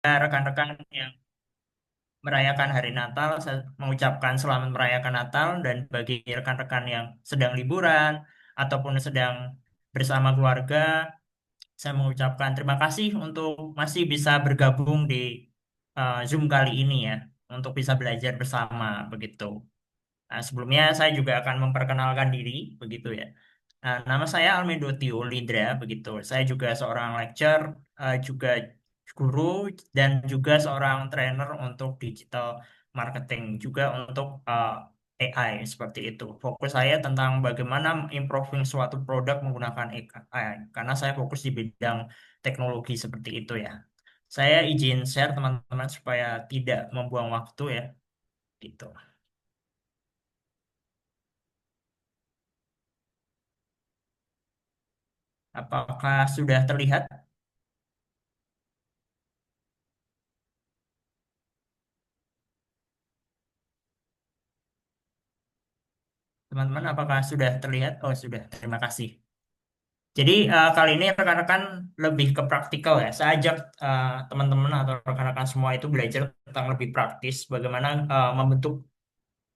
rekan-rekan yang merayakan hari Natal, saya mengucapkan selamat merayakan Natal dan bagi rekan-rekan yang sedang liburan ataupun sedang bersama keluarga, saya mengucapkan terima kasih untuk masih bisa bergabung di Zoom kali ini ya, untuk bisa belajar bersama begitu. Nah, sebelumnya saya juga akan memperkenalkan diri begitu ya. Nah, nama saya Almedo Tio Lidra begitu. Saya juga seorang lecturer, juga guru dan juga seorang trainer untuk digital marketing juga untuk AI seperti itu. Fokus saya tentang bagaimana improving suatu produk menggunakan AI karena saya fokus di bidang teknologi seperti itu ya. Saya izin share teman-teman supaya tidak membuang waktu ya gitu. Apakah sudah terlihat, teman-teman? Apakah sudah terlihat? Oh, sudah. Terima kasih. Jadi kali ini rekan-rekan lebih ke praktikal ya. Saya ajak teman-teman atau rekan-rekan semua itu belajar tentang lebih praktis, bagaimana membentuk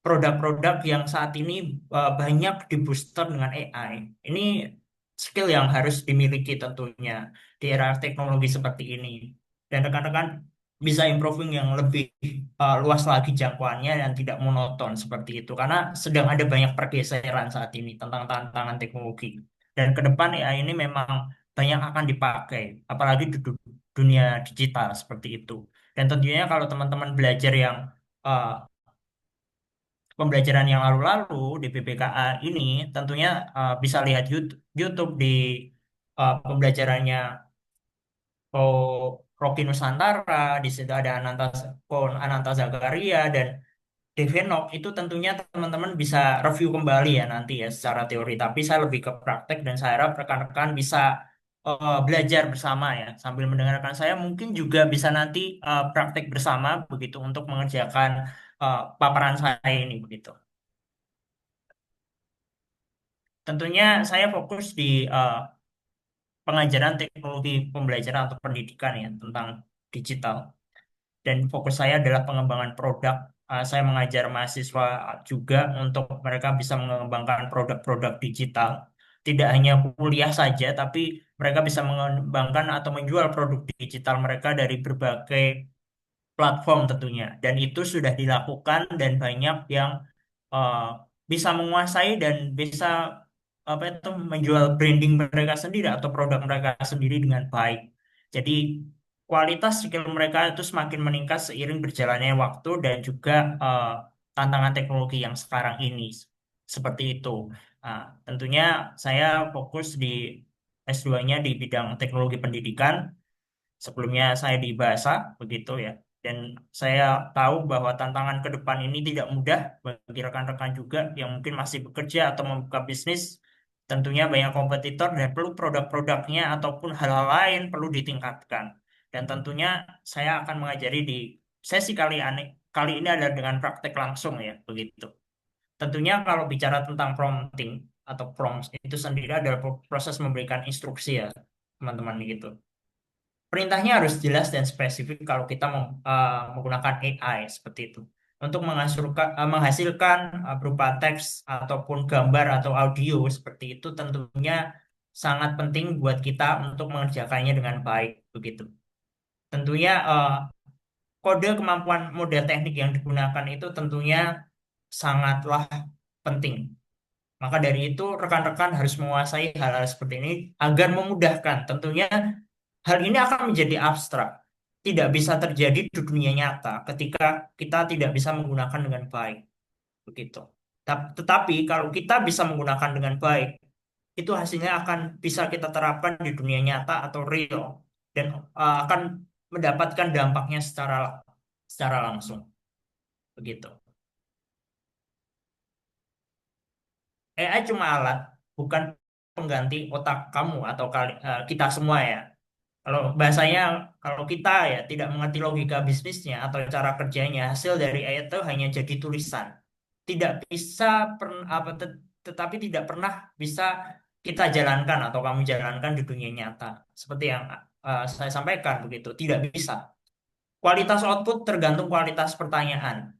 produk-produk yang saat ini banyak di booster dengan AI. Ini skill yang harus dimiliki tentunya di era teknologi seperti ini. Dan rekan-rekan bisa improving yang lebih luas lagi jangkauannya dan tidak monoton seperti itu. Karena sedang ada banyak pergeseran saat ini tentang tantangan teknologi. Dan ke depan AI ini memang banyak akan dipakai, apalagi di dunia digital seperti itu. Dan tentunya kalau teman-teman belajar yang eh, pembelajaran yang lalu-lalu di PPKA ini tentunya bisa lihat YouTube di pembelajarannya Rocky Nusantara, di situ ada Ananta Zakaria dan Devenok itu tentunya teman-teman bisa review kembali ya nanti ya secara teori. Tapi saya lebih ke praktek dan saya harap rekan-rekan bisa belajar bersama ya sambil mendengarkan saya mungkin juga bisa nanti praktek bersama begitu untuk mengerjakan paparan saya ini begitu. Tentunya saya fokus di pengajaran teknologi pembelajaran atau pendidikan ya tentang digital. Dan fokus saya adalah pengembangan produk. Saya mengajar mahasiswa juga untuk mereka bisa mengembangkan produk-produk digital. Tidak hanya kuliah saja, tapi mereka bisa mengembangkan atau menjual produk digital mereka dari berbagai platform tentunya. Dan itu sudah dilakukan dan banyak yang uh, bisa menguasai dan bisa apa itu menjual branding mereka sendiri atau produk mereka sendiri dengan baik. Jadi kualitas skill mereka itu semakin meningkat seiring berjalannya waktu dan juga uh, tantangan teknologi yang sekarang ini seperti itu. Nah, tentunya saya fokus di S2-nya di bidang teknologi pendidikan. Sebelumnya saya di bahasa begitu ya. Dan saya tahu bahwa tantangan ke depan ini tidak mudah bagi rekan-rekan juga yang mungkin masih bekerja atau membuka bisnis. Tentunya banyak kompetitor dan perlu produk-produknya ataupun hal-hal lain perlu ditingkatkan. Dan tentunya saya akan mengajari di sesi kali ini adalah dengan praktek langsung ya, begitu. Tentunya kalau bicara tentang prompting atau prompts itu sendiri adalah proses memberikan instruksi ya, teman-teman gitu. Perintahnya harus jelas dan spesifik kalau kita menggunakan AI seperti itu. Untuk menghasilkan berupa teks ataupun gambar atau audio seperti itu tentunya sangat penting buat kita untuk mengerjakannya dengan baik begitu. Tentunya kode kemampuan model teknik yang digunakan itu tentunya sangatlah penting. Maka dari itu rekan-rekan harus menguasai hal-hal seperti ini agar memudahkan. Tentunya hal ini akan menjadi abstrak, tidak bisa terjadi di dunia nyata ketika kita tidak bisa menggunakan dengan baik, begitu. Tetapi kalau kita bisa menggunakan dengan baik, itu hasilnya akan bisa kita terapkan di dunia nyata atau real dan akan mendapatkan dampaknya secara langsung, begitu. AI cuma alat, bukan pengganti otak kamu atau kita semua ya. Kalau bahasanya, kalau kita ya tidak mengerti logika bisnisnya atau cara kerjanya, hasil dari AI itu hanya jadi tulisan. Tidak bisa tetapi tidak pernah bisa kita jalankan atau kamu jalankan di dunia nyata. Seperti yang saya sampaikan begitu, tidak bisa. Kualitas output tergantung kualitas pertanyaan.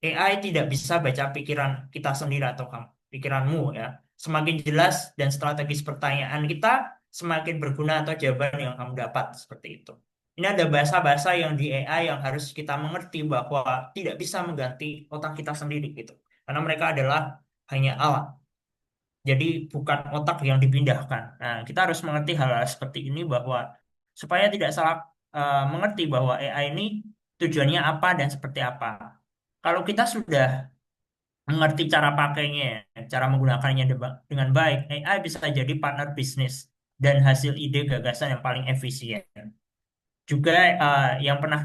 AI tidak bisa baca pikiran kita sendiri atau kamu, pikiranmu ya. Semakin jelas dan strategis pertanyaan kita, semakin berguna atau jawaban yang kamu dapat seperti itu. Ini ada bahasa-bahasa yang di AI yang harus kita mengerti bahwa tidak bisa mengganti otak kita sendiri gitu. Karena mereka adalah hanya alat. Jadi bukan otak yang dipindahkan. Nah, kita harus mengerti hal-hal seperti ini bahwa supaya tidak salah mengerti bahwa AI ini tujuannya apa dan seperti apa. Kalau kita sudah mengerti cara pakainya, cara menggunakannya dengan baik, AI bisa jadi partner bisnis dan hasil ide gagasan yang paling efisien. Juga yang pernah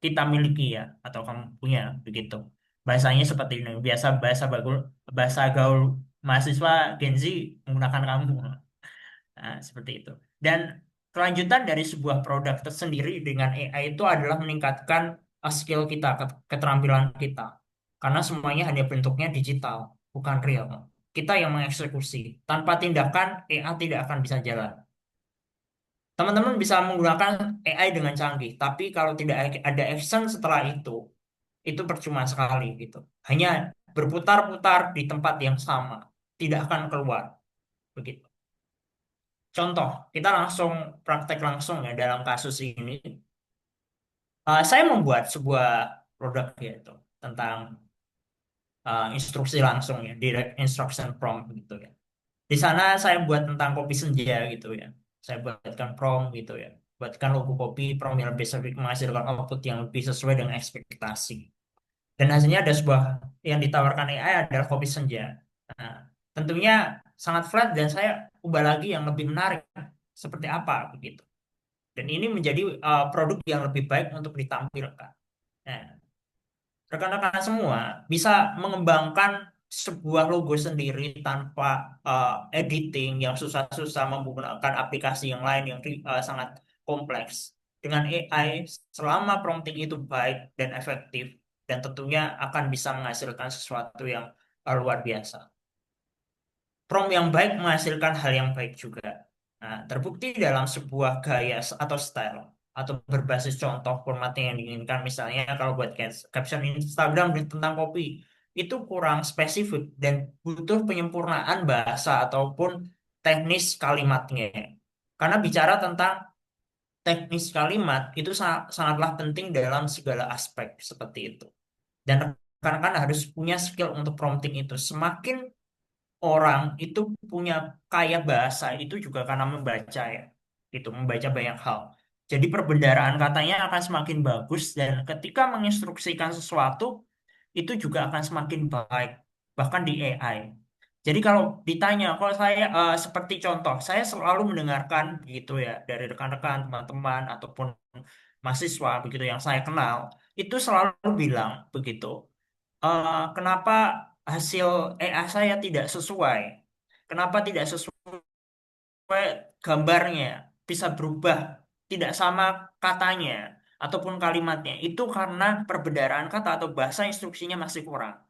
kita miliki ya, atau kamu punya begitu. Bahasanya seperti ini, biasa bahasa gaul mahasiswa Gen Z menggunakan kamu. Nah, seperti itu. Dan kelanjutan dari sebuah produk tersendiri dengan AI itu adalah meningkatkan skill kita, keterampilan kita. Karena semuanya hanya bentuknya digital, bukan real. Kita yang mengeksekusi. Tanpa tindakan, AI tidak akan bisa jalan. Teman-teman bisa menggunakan AI dengan canggih, tapi kalau tidak ada action setelah itu percuma sekali gitu. Hanya berputar-putar di tempat yang sama, tidak akan keluar. Begitu. Contoh, kita langsung praktek langsung ya dalam kasus ini. Saya membuat sebuah produk yaitu tentang instruksi langsung ya, direct instruction prompt gitu ya. Di sana saya buat tentang kopi senja gitu ya. Saya buatkan prompt gitu ya. Buatkan logo kopi, prompt yang lebih menghasilkan output yang lebih sesuai dengan ekspektasi. Dan hasilnya ada sebuah yang ditawarkan AI adalah kopi senja. Nah, tentunya sangat flat dan saya ubah lagi yang lebih menarik seperti apa begitu. Dan ini menjadi produk yang lebih baik untuk ditampilkan. Nah, rekan-rekan semua bisa mengembangkan sebuah logo sendiri tanpa editing yang susah-susah menggunakan aplikasi yang lain yang sangat kompleks. Dengan AI, selama prompting itu baik dan efektif, dan tentunya akan bisa menghasilkan sesuatu yang luar biasa. Prompt yang baik menghasilkan hal yang baik juga. Nah, terbukti dalam sebuah gaya atau style atau berbasis contoh format yang diinginkan. Misalnya kalau buat caption Instagram tentang kopi itu kurang spesifik dan butuh penyempurnaan bahasa ataupun teknis kalimatnya. Karena bicara tentang teknis kalimat itu sangatlah penting dalam segala aspek seperti itu. Dan rekan-rekan harus punya skill untuk prompting itu. Semakin orang itu punya kaya bahasa itu juga karena membaca ya. Itu membaca banyak hal. Jadi perbendaharaan katanya akan semakin bagus dan ketika menginstruksikan sesuatu itu juga akan semakin baik bahkan di AI. Jadi kalau ditanya, kalau saya seperti contoh, saya selalu mendengarkan gitu ya dari rekan-rekan, teman-teman ataupun mahasiswa begitu yang saya kenal itu selalu bilang begitu. Kenapa hasil AI saya tidak sesuai? Kenapa tidak sesuai gambarnya? Bisa berubah, tidak sama katanya ataupun kalimatnya. Itu karena perbendaharaan kata atau bahasa instruksinya masih kurang.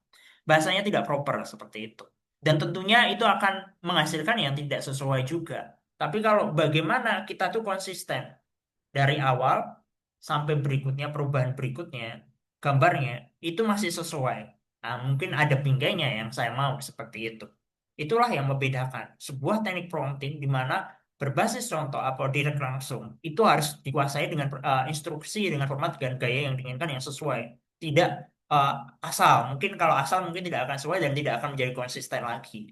Bahasanya tidak proper seperti itu. Dan tentunya itu akan menghasilkan yang tidak sesuai juga. Tapi kalau bagaimana kita tuh konsisten dari awal sampai berikutnya perubahan berikutnya gambarnya itu masih sesuai. Nah, mungkin ada pingganya yang saya mau seperti itu. Itulah yang membedakan sebuah teknik prompting di mana berbasis contoh atau direct langsung itu harus dikuasai dengan instruksi dengan format dan gaya yang diinginkan yang sesuai. Tidak eh, asal. Mungkin kalau asal mungkin tidak akan sesuai dan tidak akan menjadi konsisten lagi.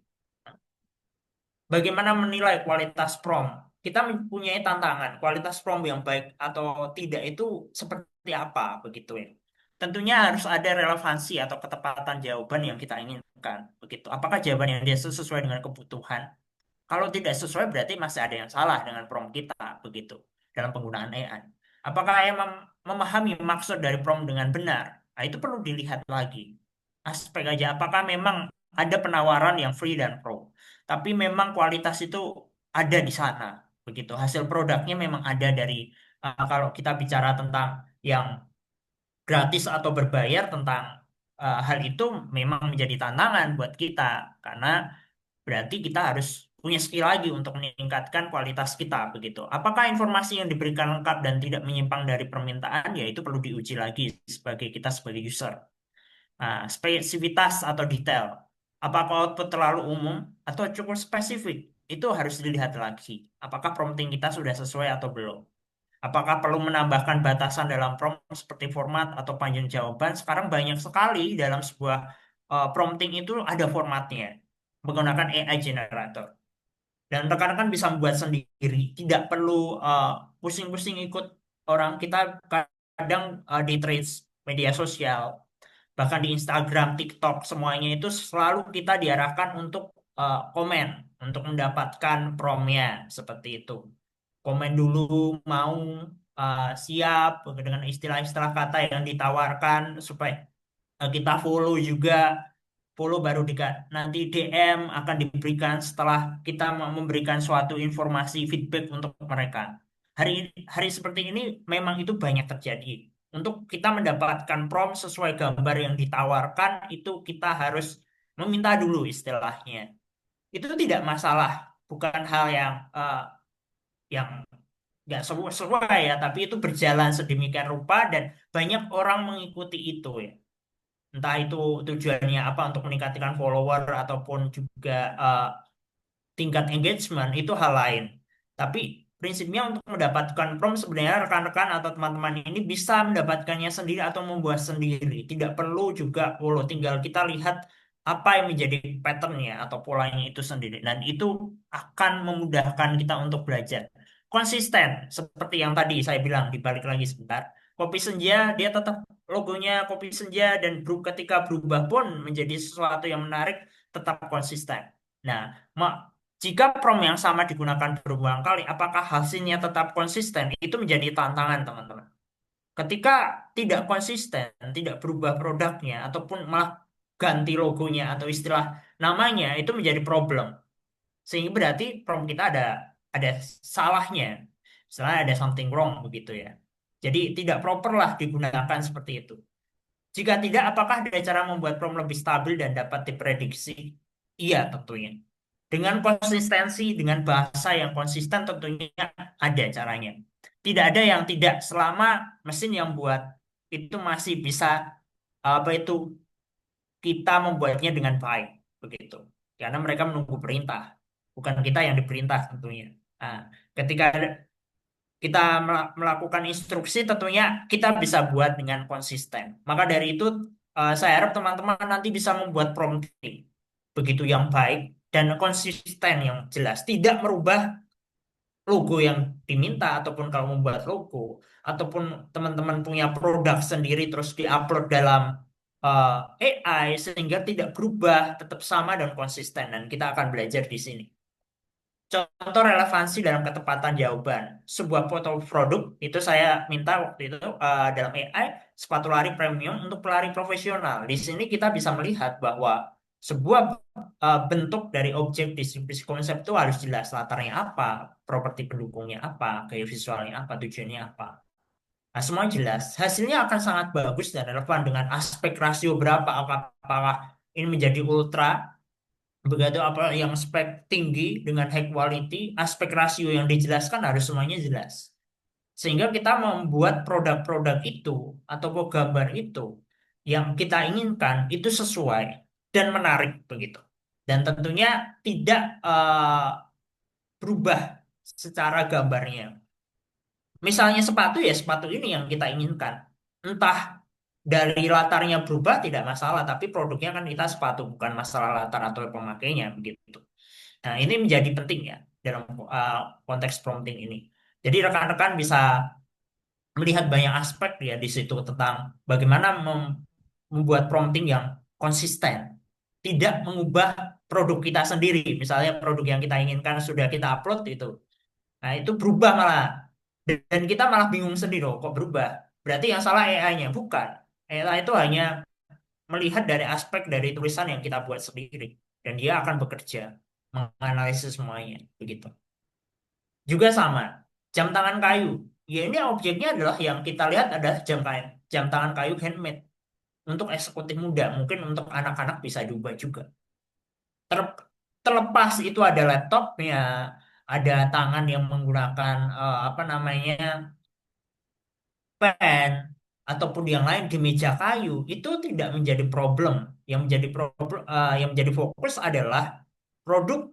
Bagaimana menilai kualitas prompt? Kita mempunyai tantangan, kualitas prompt yang baik atau tidak itu seperti apa begitu ya. Tentunya harus ada relevansi atau ketepatan jawaban yang kita inginkan begitu. Apakah jawaban yang dia sesuai dengan kebutuhan? Kalau tidak sesuai berarti masih ada yang salah dengan prompt kita begitu dalam penggunaan AI. Apakah AI memahami maksud dari prompt dengan benar? Nah, itu perlu dilihat lagi. Aspek aja apakah memang ada penawaran yang free dan pro. Tapi memang kualitas itu ada di sana begitu. Hasil produknya memang ada dari kalau kita bicara tentang yang gratis atau berbayar tentang hal itu memang menjadi tantangan buat kita karena berarti kita harus punya skill lagi untuk meningkatkan kualitas kita begitu. Apakah informasi yang diberikan lengkap dan tidak menyimpang dari permintaan, ya itu perlu diuji lagi sebagai kita sebagai user. Nah, spesifitas atau detail. Apakah output terlalu umum atau cukup spesifik? Itu harus dilihat lagi. Apakah prompting kita sudah sesuai atau belum? Apakah perlu menambahkan batasan dalam prompt seperti format atau panjang jawaban? Sekarang banyak sekali dalam sebuah prompting itu ada formatnya menggunakan AI generator. Dan rekan-rekan bisa membuat sendiri, tidak perlu pusing-pusing ikut orang. Kita kadang di trades media sosial, bahkan di Instagram, TikTok, semuanya itu selalu kita diarahkan untuk komen, untuk mendapatkan promnya seperti itu. Komen dulu, mau siap dengan istilah-istilah kata yang ditawarkan supaya kita follow juga. Follow baru nanti DM akan diberikan setelah kita memberikan suatu informasi feedback untuk mereka. Hari seperti ini memang itu banyak terjadi. Untuk kita mendapatkan prompt sesuai gambar yang ditawarkan itu kita harus meminta dulu istilahnya. Itu tidak masalah, bukan hal yang nggak sesuai ya, tapi itu berjalan sedemikian rupa dan banyak orang mengikuti itu ya. Entah itu tujuannya apa untuk meningkatkan follower ataupun juga eh, tingkat engagement itu hal lain. Tapi prinsipnya untuk mendapatkan prompt sebenarnya rekan-rekan atau teman-teman ini bisa mendapatkannya sendiri atau membuat sendiri. Tidak perlu juga follow, tinggal kita lihat apa yang menjadi patternnya atau polanya itu sendiri. Dan itu akan memudahkan kita untuk belajar. Konsisten, seperti yang tadi saya bilang, dibalik lagi sebentar. Kopi Senja, dia tetap logonya Kopi Senja dan ketika berubah pun menjadi sesuatu yang menarik, tetap konsisten. Nah, jika prompt yang sama digunakan berulang kali, apakah hasilnya tetap konsisten? Itu menjadi tantangan, teman-teman. Ketika tidak konsisten, tidak berubah produknya, ataupun malah ganti logonya atau istilah namanya, itu menjadi problem. Sehingga berarti prompt kita ada salahnya. Misalnya ada something wrong begitu ya. Jadi tidak proper lah digunakan seperti itu. Jika tidak, apakah ada cara membuat prompt lebih stabil dan dapat diprediksi? Iya, tentunya. Dengan konsistensi, dengan bahasa yang konsisten tentunya ada caranya. Tidak ada yang tidak selama mesin yang buat itu masih bisa apa itu kita membuatnya dengan baik begitu. Karena mereka menunggu perintah, bukan kita yang diperintah tentunya. Nah, ketika kita melakukan instruksi tentunya kita bisa buat dengan konsisten. Maka dari itu saya harap teman-teman nanti bisa membuat prompting begitu yang baik dan konsisten yang jelas, tidak merubah logo yang diminta ataupun kalau membuat logo ataupun teman-teman punya produk sendiri terus diupload dalam AI sehingga tidak berubah, tetap sama dan konsisten dan kita akan belajar di sini. Contoh relevansi dalam ketepatan jawaban. Sebuah foto produk itu saya minta waktu itu dalam AI sepatu lari premium untuk pelari profesional. Di sini kita bisa melihat bahwa sebuah bentuk dari objek distribusi konsep itu harus jelas latarnya apa, properti pendukungnya apa, gaya visualnya apa, tujuannya apa. Nah, semua jelas. Hasilnya akan sangat bagus dan relevan dengan aspek rasio berapa, apakah ini menjadi ultra begitu apa yang spek tinggi dengan high quality, aspek rasio yang dijelaskan harus semuanya jelas. Sehingga kita membuat produk-produk itu atau gambar itu yang kita inginkan itu sesuai dan menarik begitu. Dan tentunya tidak berubah secara gambarnya. Misalnya sepatu ya sepatu ini yang kita inginkan. Entah dari latarnya berubah tidak masalah, tapi produknya kan kita sepatu bukan masalah latar atau pemakainya begitu. Nah, ini menjadi penting ya dalam konteks prompting ini. Jadi rekan-rekan bisa melihat banyak aspek ya di situ tentang bagaimana membuat prompting yang konsisten, tidak mengubah produk kita sendiri. Misalnya produk yang kita inginkan sudah kita upload itu, nah itu berubah malah dan kita malah bingung sendiri loh, kok berubah? Berarti yang salah AI-nya bukan. AI itu hanya melihat dari aspek dari tulisan yang kita buat sendiri dan dia akan bekerja menganalisis semuanya begitu. Juga sama, jam tangan kayu. Ya ini objeknya adalah yang kita lihat adalah jam tangan kayu handmade untuk eksekutif muda. Mungkin untuk anak-anak bisa diubah juga. terlepas itu ada laptopnya, ada tangan yang menggunakan apa namanya pen ataupun yang lain di meja kayu itu tidak menjadi problem. Yang menjadi fokus adalah produk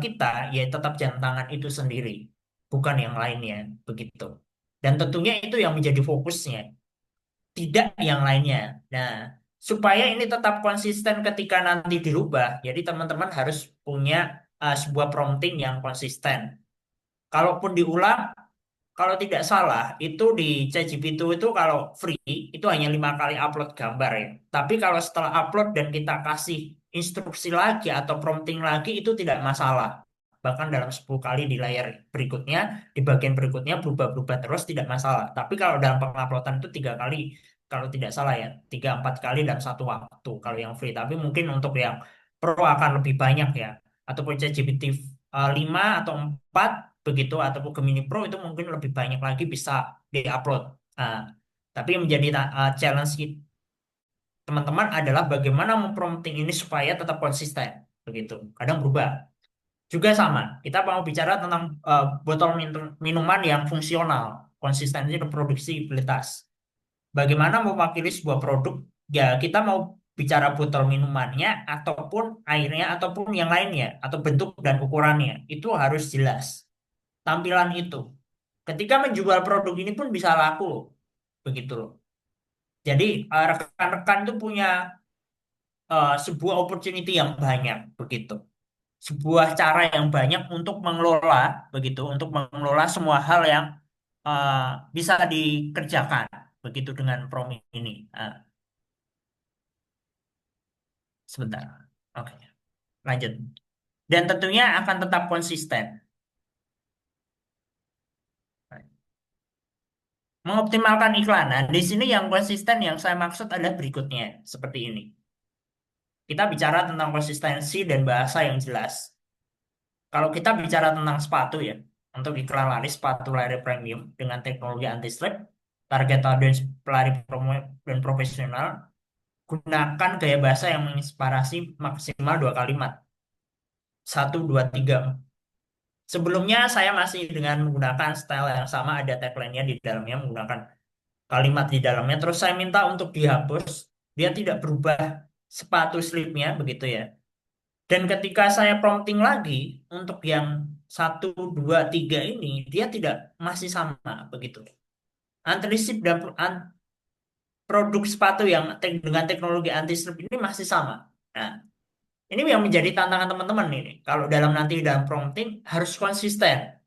kita ya tetap jam tangan itu sendiri, bukan yang lainnya begitu. Dan tentunya itu yang menjadi fokusnya, tidak yang lainnya. Nah, supaya ini tetap konsisten ketika nanti dirubah, jadi teman-teman harus punya sebuah prompting yang konsisten. Kalaupun diulang, kalau tidak salah, itu di ChatGPT itu kalau free, itu hanya 5 kali upload gambar ya. Tapi kalau setelah upload dan kita kasih instruksi lagi atau prompting lagi, itu tidak masalah. Bahkan dalam 10 kali di layar berikutnya, di bagian berikutnya berubah-berubah terus tidak masalah. Tapi kalau dalam penguploadan itu 3 kali, kalau tidak salah ya, 3-4 kali dalam satu waktu kalau yang free. Tapi mungkin untuk yang pro akan lebih banyak ya. Ataupun ChatGPT 5 atau 4 begitu ataupun Gemini Pro itu mungkin lebih banyak lagi bisa diupload. Nah, tapi yang menjadi challenge teman-teman adalah bagaimana memprompting ini supaya tetap konsisten begitu. Kadang berubah. Juga sama, kita mau bicara tentang botol minuman yang fungsional, konsistensi dan produksibilitas. Bagaimana mewakili sebuah produk? Ya, kita mau bicara botol minumannya ataupun airnya ataupun yang lainnya atau bentuk dan ukurannya itu harus jelas tampilan itu. Ketika menjual produk ini pun bisa laku loh. Begitu loh. Jadi rekan-rekan itu punya sebuah opportunity yang banyak begitu. Sebuah cara yang banyak untuk mengelola begitu, untuk mengelola semua hal yang eh, bisa dikerjakan begitu dengan prom ini. Sebentar. Oke, lanjut. Dan tentunya akan tetap konsisten. Mengoptimalkan iklan. Nah, di sini yang konsisten yang saya maksud adalah berikutnya, seperti ini. Kita bicara tentang konsistensi dan bahasa yang jelas. Kalau kita bicara tentang sepatu ya, untuk iklan lari sepatu lari premium dengan teknologi anti-slip, target audience pelari dan profesional, gunakan gaya bahasa yang menginspirasi maksimal 2 kalimat. Satu, dua, tiga. Sebelumnya saya masih dengan menggunakan style yang sama, ada tagline-nya di dalamnya, menggunakan kalimat di dalamnya. Terus saya minta untuk dihapus, dia tidak berubah sepatu slipnya begitu ya. Dan ketika saya prompting lagi untuk yang satu, dua, tiga ini, dia tidak masih sama begitu. Antrisit dan produk sepatu yang dengan teknologi anti slip ini masih sama. Nah, ini yang menjadi tantangan teman-teman ini. Kalau dalam nanti dalam prompting harus konsisten.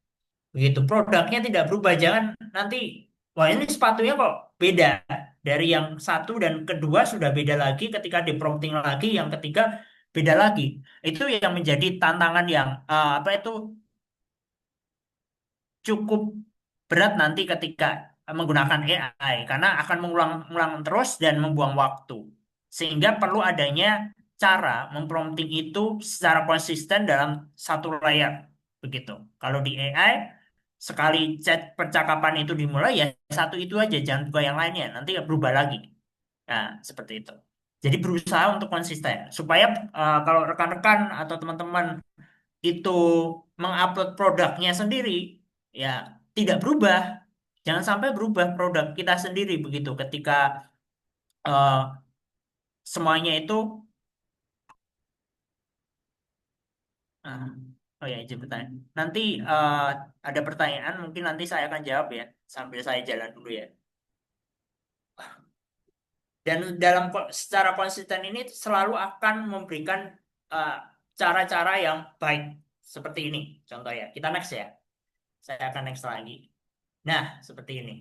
Begitu. Produknya tidak berubah. Jangan nanti, wah ini sepatunya kok beda. Dari yang satu dan kedua sudah beda lagi, ketika di prompting lagi, yang ketiga beda lagi. Itu yang menjadi tantangan yang apa itu cukup berat nanti ketika menggunakan AI karena akan mengulang-ulang terus dan membuang waktu. Sehingga perlu adanya cara memprompting itu secara konsisten dalam satu layar. Begitu. Kalau di AI, sekali chat percakapan itu dimulai ya satu itu aja, jangan buka yang lainnya. Nanti berubah lagi. Nah, seperti itu. Jadi berusaha untuk konsisten supaya kalau rekan-rekan atau teman-teman itu mengupload produknya sendiri, ya tidak berubah. Jangan sampai berubah produk kita sendiri begitu ketika semuanya itu eh, oh ya izin bertanya. Nanti eh, ada pertanyaan mungkin nanti saya akan jawab ya sambil saya jalan dulu ya. Dan dalam secara konsisten ini selalu akan memberikan eh, cara-cara yang baik seperti ini. Contoh ya, kita next ya. Saya akan next lagi. Nah, seperti ini.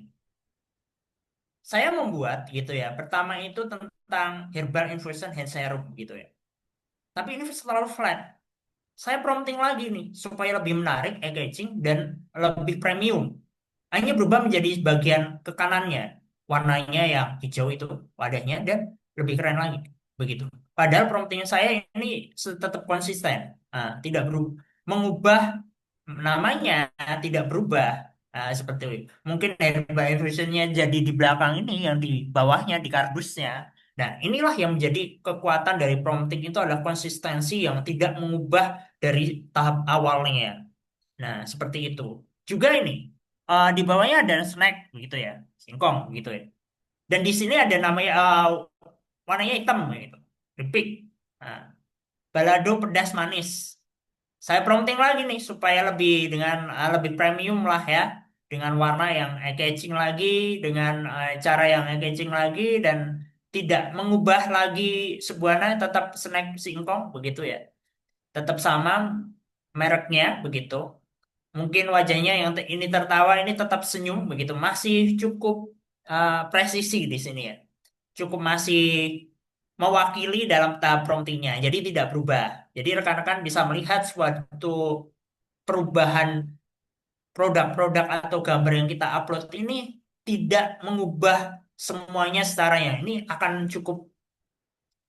Saya membuat gitu ya. Pertama itu tentang herbal infusion hand serum gitu ya. Tapi ini terlalu flat. Saya prompting lagi nih supaya lebih menarik, engaging dan lebih premium. Hanya berubah menjadi bagian ke kanannya. Warnanya yang hijau itu wadahnya dan lebih keren lagi. Begitu. Padahal prompting saya ini tetap konsisten. Nah, tidak berubah. Mengubah namanya tidak berubah. Nah, seperti itu. Mungkin herbal infusionnya jadi di belakang ini, yang di bawahnya, di kardusnya. Nah, inilah yang menjadi kekuatan dari prompting itu adalah konsistensi yang tidak mengubah dari tahap awalnya. Nah, seperti itu. Juga ini, di bawahnya ada snack gitu ya, singkong gitu ya. Dan di sini ada namanya warnanya hitam gitu, keripik. Nah, balado pedas manis. Saya prompting lagi nih supaya lebih dengan lebih premium lah ya, dengan warna yang eye-catching lagi, dengan cara yang eye-catching lagi dan tidak mengubah lagi sebuahnya tetap snack singkong begitu ya. Tetap sama mereknya begitu. Mungkin wajahnya yang ini tertawa ini tetap senyum begitu, masih cukup presisi di sini ya. Cukup masih mewakili dalam tahap promptingnya, jadi tidak berubah. Jadi rekan-rekan bisa melihat suatu perubahan produk-produk atau gambar yang kita upload ini tidak mengubah semuanya secaranya. Ini akan cukup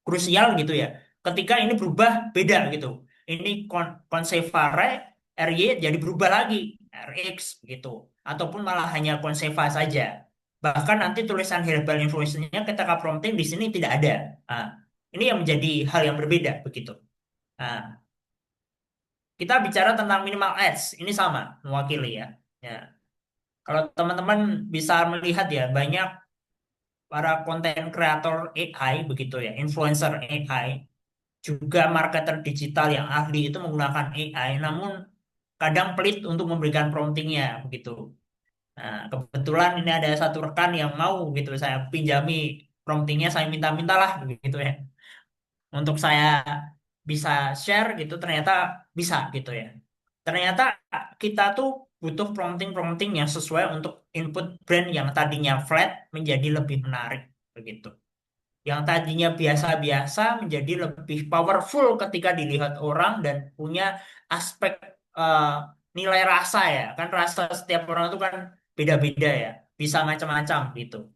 krusial gitu ya. Ketika ini berubah beda gitu. Ini konsevare RY jadi berubah lagi RX gitu. Ataupun malah hanya konseva saja. Bahkan nanti tulisan herbal influence-nya ketika prompting di sini tidak ada. Nah, ini yang menjadi hal yang berbeda begitu. Nah, kita bicara tentang minimal ads, ini sama mewakili ya. Ya, kalau teman-teman bisa melihat ya banyak para konten kreator AI begitu ya, influencer AI, juga marketer digital yang ahli itu menggunakan AI, namun kadang pelit untuk memberikan promptingnya begitu. Nah, kebetulan ini ada satu rekan yang mau gitu saya pinjami promptingnya, saya minta-mintalah begitu ya, untuk saya bisa share gitu, ternyata bisa gitu ya. Ternyata kita tuh butuh prompting-prompting yang sesuai untuk input brand yang tadinya flat menjadi lebih menarik begitu. Yang tadinya biasa-biasa menjadi lebih powerful ketika dilihat orang dan punya aspek eh, nilai rasa ya. Kan rasa setiap orang itu kan beda-beda ya, bisa macam-macam gitu.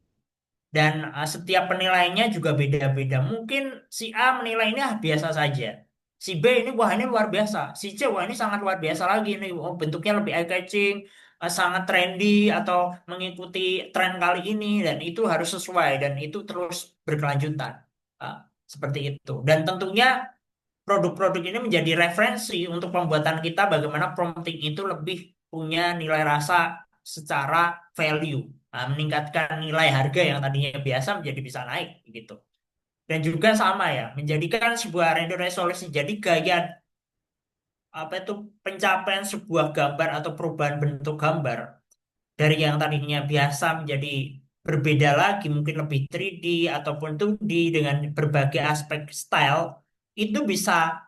Dan setiap penilaiannya juga beda-beda. Mungkin si A menilainya biasa saja. Si B ini wah ini luar biasa. Si C wah ini sangat luar biasa lagi nih. Oh, bentuknya lebih eye-catching, sangat trendy atau mengikuti tren kali ini dan itu harus sesuai dan itu terus berkelanjutan. Ah, seperti itu. Dan tentunya produk-produk ini menjadi referensi untuk pembuatan kita bagaimana prompting itu lebih punya nilai rasa secara value. Nah, meningkatkan nilai harga yang tadinya biasa menjadi bisa naik gitu. Dan juga sama ya, menjadikan sebuah render resolusi jadi gaya apa itu pencapaian sebuah gambar atau perubahan bentuk gambar dari yang tadinya biasa menjadi berbeda lagi, mungkin lebih 3D ataupun 2D dengan berbagai aspek style itu bisa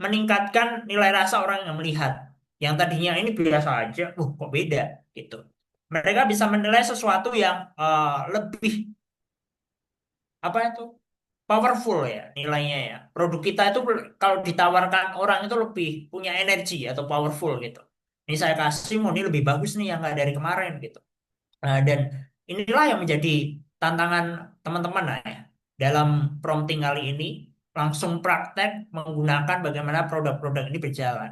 meningkatkan nilai rasa orang yang melihat. Yang tadinya ini biasa aja, kok beda gitu. Mereka bisa menilai sesuatu yang lebih apa itu powerful ya nilainya ya. Produk kita itu kalau ditawarkan orang itu lebih punya energi atau powerful gitu. Ini saya kasih, mau ini lebih bagus nih yang nggak dari kemarin gitu. Nah, dan inilah yang menjadi tantangan teman-teman nah, ya, dalam prompting kali ini langsung praktek menggunakan bagaimana produk-produk ini berjalan.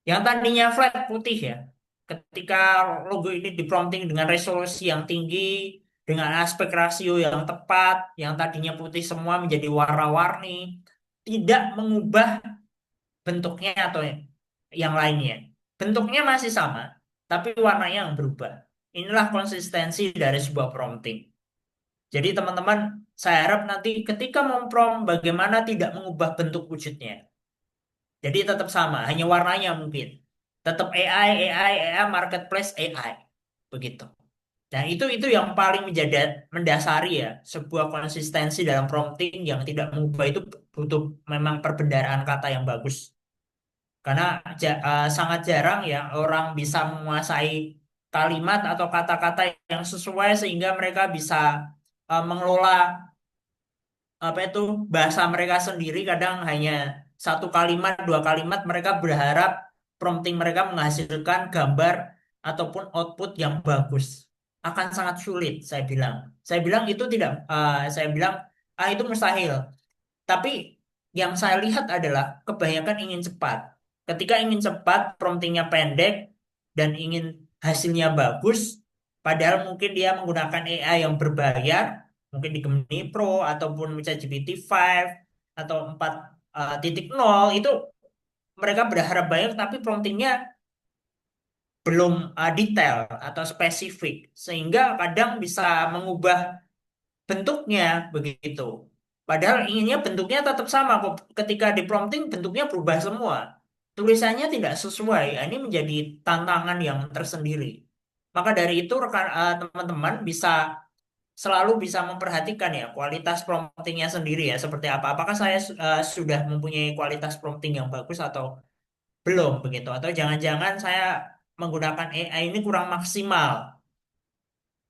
Yang tadinya flat putih ya, ketika logo ini diprompting dengan resolusi yang tinggi, dengan aspek rasio yang tepat, yang tadinya putih semua menjadi warna-warni, tidak mengubah bentuknya atau yang lainnya. Bentuknya masih sama, tapi warnanya yang berubah. Inilah konsistensi dari sebuah prompting. Jadi teman-teman, saya harap nanti ketika memprompt bagaimana tidak mengubah bentuk wujudnya. Jadi tetap sama, hanya warnanya mungkin. Tetap AI, AI, AI, marketplace AI. Begitu. Dan itu yang paling menjadi mendasari ya sebuah konsistensi dalam prompting yang tidak mengubah itu butuh memang perbendaharaan kata yang bagus. Karena sangat jarang ya orang bisa menguasai kalimat atau kata-kata yang sesuai sehingga mereka bisa mengelola apa itu bahasa mereka sendiri. Kadang hanya satu kalimat, dua kalimat mereka berharap prompting mereka menghasilkan gambar ataupun output yang bagus. Akan sangat sulit, saya bilang. Saya bilang itu tidak, saya bilang itu mustahil. Tapi yang saya lihat adalah kebanyakan ingin cepat. Ketika ingin cepat, promptingnya pendek dan ingin hasilnya bagus, padahal mungkin dia menggunakan AI yang berbayar, mungkin di Gemini Pro ataupun ChatGPT 5 atau 4.0 itu mereka berharap banyak tapi promptingnya belum detail atau spesifik sehingga kadang bisa mengubah bentuknya begitu. Padahal inginnya bentuknya tetap sama kok. Ketika di prompting bentuknya berubah semua. Tulisannya tidak sesuai. Ini menjadi tantangan yang tersendiri. Maka dari itu teman-teman bisa selalu bisa memperhatikan ya kualitas promptingnya sendiri ya seperti apa. Apakah saya sudah mempunyai kualitas prompting yang bagus atau belum begitu? Atau jangan-jangan saya menggunakan AI ini kurang maksimal.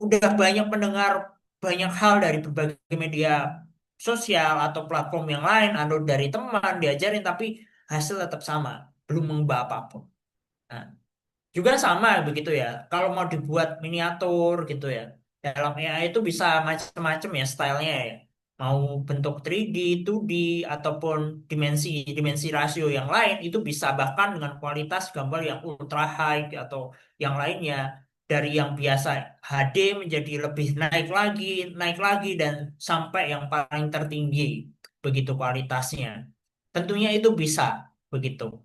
Udah banyak mendengar banyak hal dari berbagai media sosial atau platform yang lain atau dari teman diajarin tapi hasil tetap sama, belum mengubah apapun. Nah, juga sama begitu ya. Kalau mau dibuat miniatur gitu ya. Dalam AI itu bisa macam-macam ya stylenya ya. Mau bentuk 3D, 2D ataupun dimensi rasio yang lain itu bisa bahkan dengan kualitas gambar yang ultra high atau yang lainnya dari yang biasa HD menjadi lebih naik lagi dan sampai yang paling tertinggi begitu kualitasnya. Tentunya itu bisa begitu.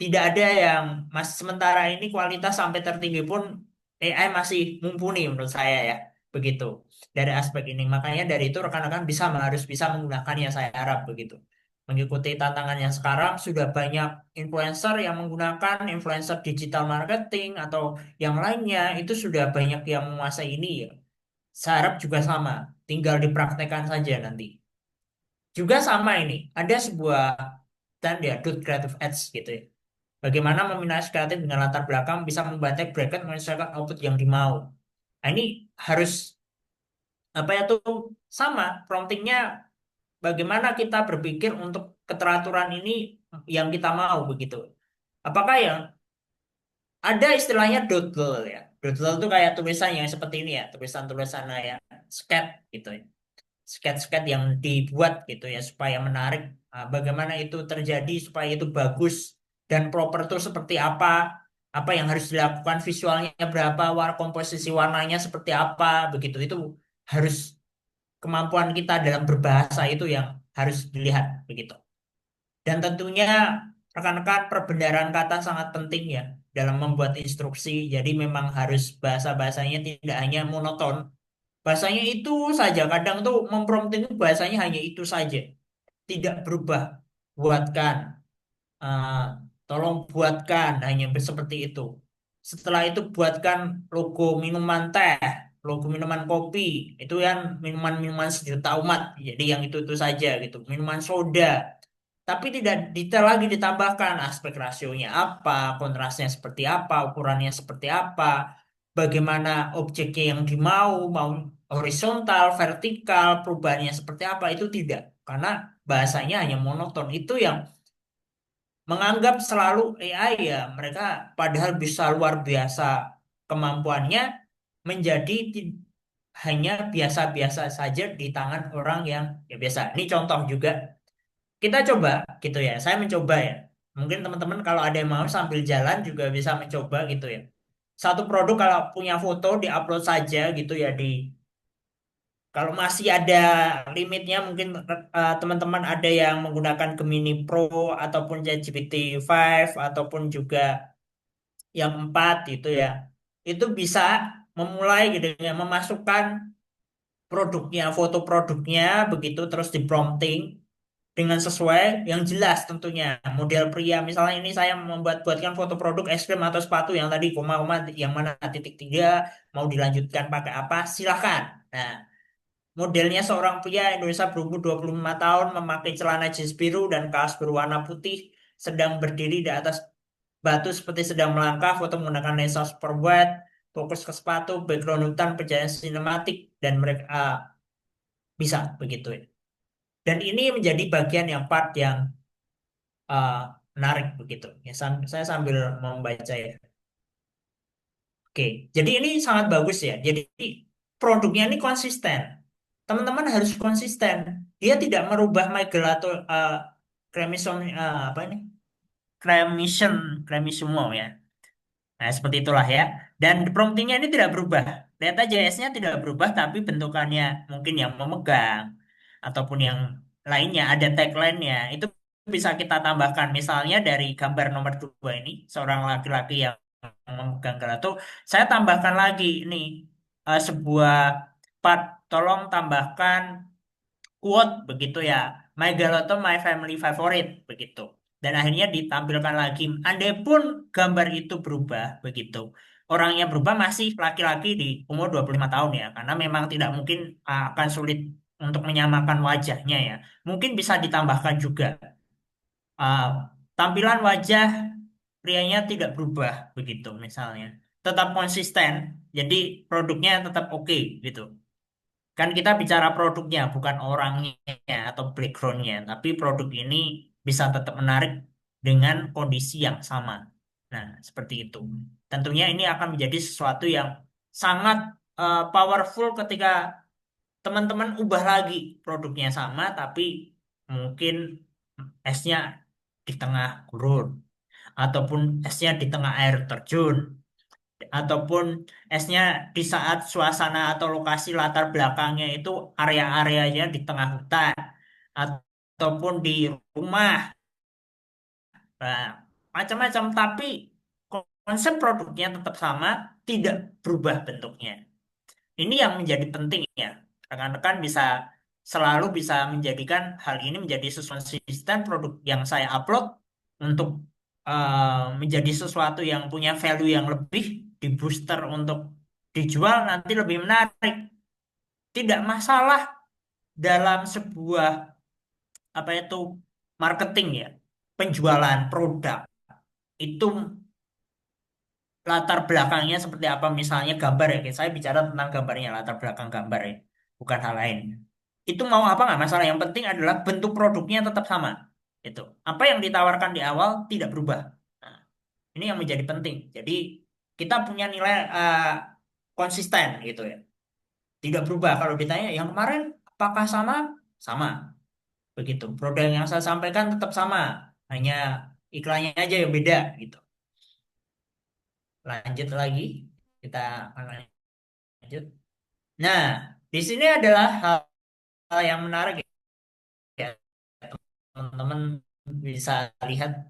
Tidak ada yang sementara ini kualitas sampai tertinggi pun AI masih mumpuni menurut saya ya. Begitu. Dari aspek ini. Makanya dari itu rekan-rekan harus bisa menggunakannya saya harap begitu. Mengikuti tantangan yang sekarang sudah banyak influencer yang menggunakan influencer digital marketing atau yang lainnya itu sudah banyak yang menguasai ini ya. Saya harap juga sama. Tinggal dipraktekkan saja nanti. Juga sama ini. Ada sebuah dan ya Dot Creative Ads gitu ya. Bagaimana meminimasi kreatif dengan latar belakang bisa membantai bracket menyesuaikan output yang dimau. Nah, ini harus apa ya tuh sama promptingnya bagaimana kita berpikir untuk keteraturan ini yang kita mau begitu. Apakah yang ada istilahnya dodel ya. Dodel itu kayak tulisan yang seperti ini ya, tulisan-tulisan ya, sket gitu ya. Sket-sket yang dibuat gitu ya supaya menarik. Nah, bagaimana itu terjadi supaya itu bagus dan proper itu seperti apa yang harus dilakukan visualnya berapa, komposisi warnanya seperti apa, begitu itu harus kemampuan kita dalam berbahasa itu yang harus dilihat begitu. Dan tentunya rekan-rekan perbendaharaan kata sangat penting ya dalam membuat instruksi. Jadi memang harus bahasa-bahasanya tidak hanya monoton. Bahasanya itu saja. Kadang tuh memprompting bahasanya hanya itu saja. Tidak berubah. Buatkan. eh, Tolong buatkan. Hanya seperti itu. Setelah itu buatkan logo minuman teh. Logo minuman kopi. Itu yang minuman-minuman sejuta umat. Jadi yang itu saja gitu. Minuman soda. Tapi tidak detail lagi ditambahkan aspek rasionya apa, kontrasnya seperti apa, ukurannya seperti apa, bagaimana objeknya yang dimau, mau horizontal, vertikal, perubahannya seperti apa, itu tidak. Karena bahasanya hanya monoton. Itu yang menganggap selalu AI ya, mereka padahal bisa luar biasa kemampuannya menjadi hanya biasa-biasa saja di tangan orang yang ya biasa. Ini contoh juga kita coba gitu ya. Saya mencoba ya. Mungkin teman-teman kalau ada yang mau sambil jalan juga bisa mencoba gitu ya. Satu produk kalau punya foto diupload saja gitu ya di kalau masih ada limitnya mungkin teman-teman ada yang menggunakan Gemini Pro ataupun ChatGPT 5 ataupun juga yang 4 gitu ya. Itu bisa memulai gitu ya memasukkan produknya, foto produknya begitu terus di prompting dengan sesuai yang jelas tentunya. Model pria, misalnya ini saya buatkan foto produk es krim atau sepatu yang tadi koma-koma yang mana titik tiga mau dilanjutkan pakai apa, silakan. Nah, modelnya seorang pria Indonesia berumur 25 tahun memakai celana jeans biru dan kaos berwarna putih sedang berdiri di atas batu seperti sedang melangkah, foto menggunakan lensa super wide, fokus ke sepatu, background hutan, perjalanan sinematik, dan mereka bisa begitu ya. Dan ini menjadi bagian yang part yang uh, menarik begitu. Ya, saya sambil membaca ya. Oke, jadi ini sangat bagus ya. Jadi produknya ini konsisten. Teman-teman harus konsisten. Dia tidak merubah Michael atau Cremison apa ini? Cremation, Cremisumo ya. Nah, seperti itulah ya. Dan promptingnya ini tidak berubah. data JS-nya tidak berubah, tapi bentukannya mungkin yang memegang ataupun yang lainnya ada tagline-nya itu bisa kita tambahkan. Misalnya dari gambar nomor 2 ini seorang laki-laki yang memegang gelato, saya tambahkan lagi nih sebuah part, tolong tambahkan quote begitu ya, my gelato my family favorite begitu, dan akhirnya ditampilkan lagi. Andai pun gambar itu berubah begitu, orangnya berubah, masih laki-laki di umur 25 tahun ya, karena memang tidak mungkin akan sulit untuk menyamakan wajahnya ya, mungkin bisa ditambahkan juga ah, tampilan wajah prianya tidak berubah begitu misalnya, tetap konsisten, jadi produknya tetap oke gitu. Kan kita bicara produknya, bukan orangnya atau backgroundnya, tapi produk ini bisa tetap menarik dengan kondisi yang sama. Nah, seperti itu. Tentunya ini akan menjadi sesuatu yang sangat powerful ketika teman-teman ubah lagi produknya sama, tapi mungkin esnya di tengah gurun, ataupun esnya di tengah air terjun, ataupun esnya di saat suasana atau lokasi latar belakangnya itu area-areanya di tengah hutan ataupun di rumah, nah, macam-macam, tapi konsep produknya tetap sama, tidak berubah bentuknya. Ini yang menjadi penting ya. Rekan-rekan bisa selalu bisa menjadikan hal ini menjadi sesuatu konsisten, produk yang saya upload untuk menjadi sesuatu yang punya value yang lebih, di booster untuk dijual nanti lebih menarik. Tidak masalah dalam sebuah apa itu marketing ya, penjualan produk itu latar belakangnya seperti apa, misalnya gambar ya, kayak saya bicara tentang gambarnya, latar belakang gambar ya, bukan hal lain. Itu mau apa nggak masalah, yang penting adalah bentuk produknya tetap sama. Itu apa yang ditawarkan di awal tidak berubah. Nah, ini yang menjadi penting. Jadi kita punya nilai konsisten gitu ya, tidak berubah. Kalau ditanya yang kemarin apakah sama, sama begitu. Produk yang saya sampaikan tetap sama, hanya iklannya aja yang beda gitu. Lanjut lagi, kita akan lanjut. Nah, di sini adalah hal yang menarik ya, teman-teman bisa lihat.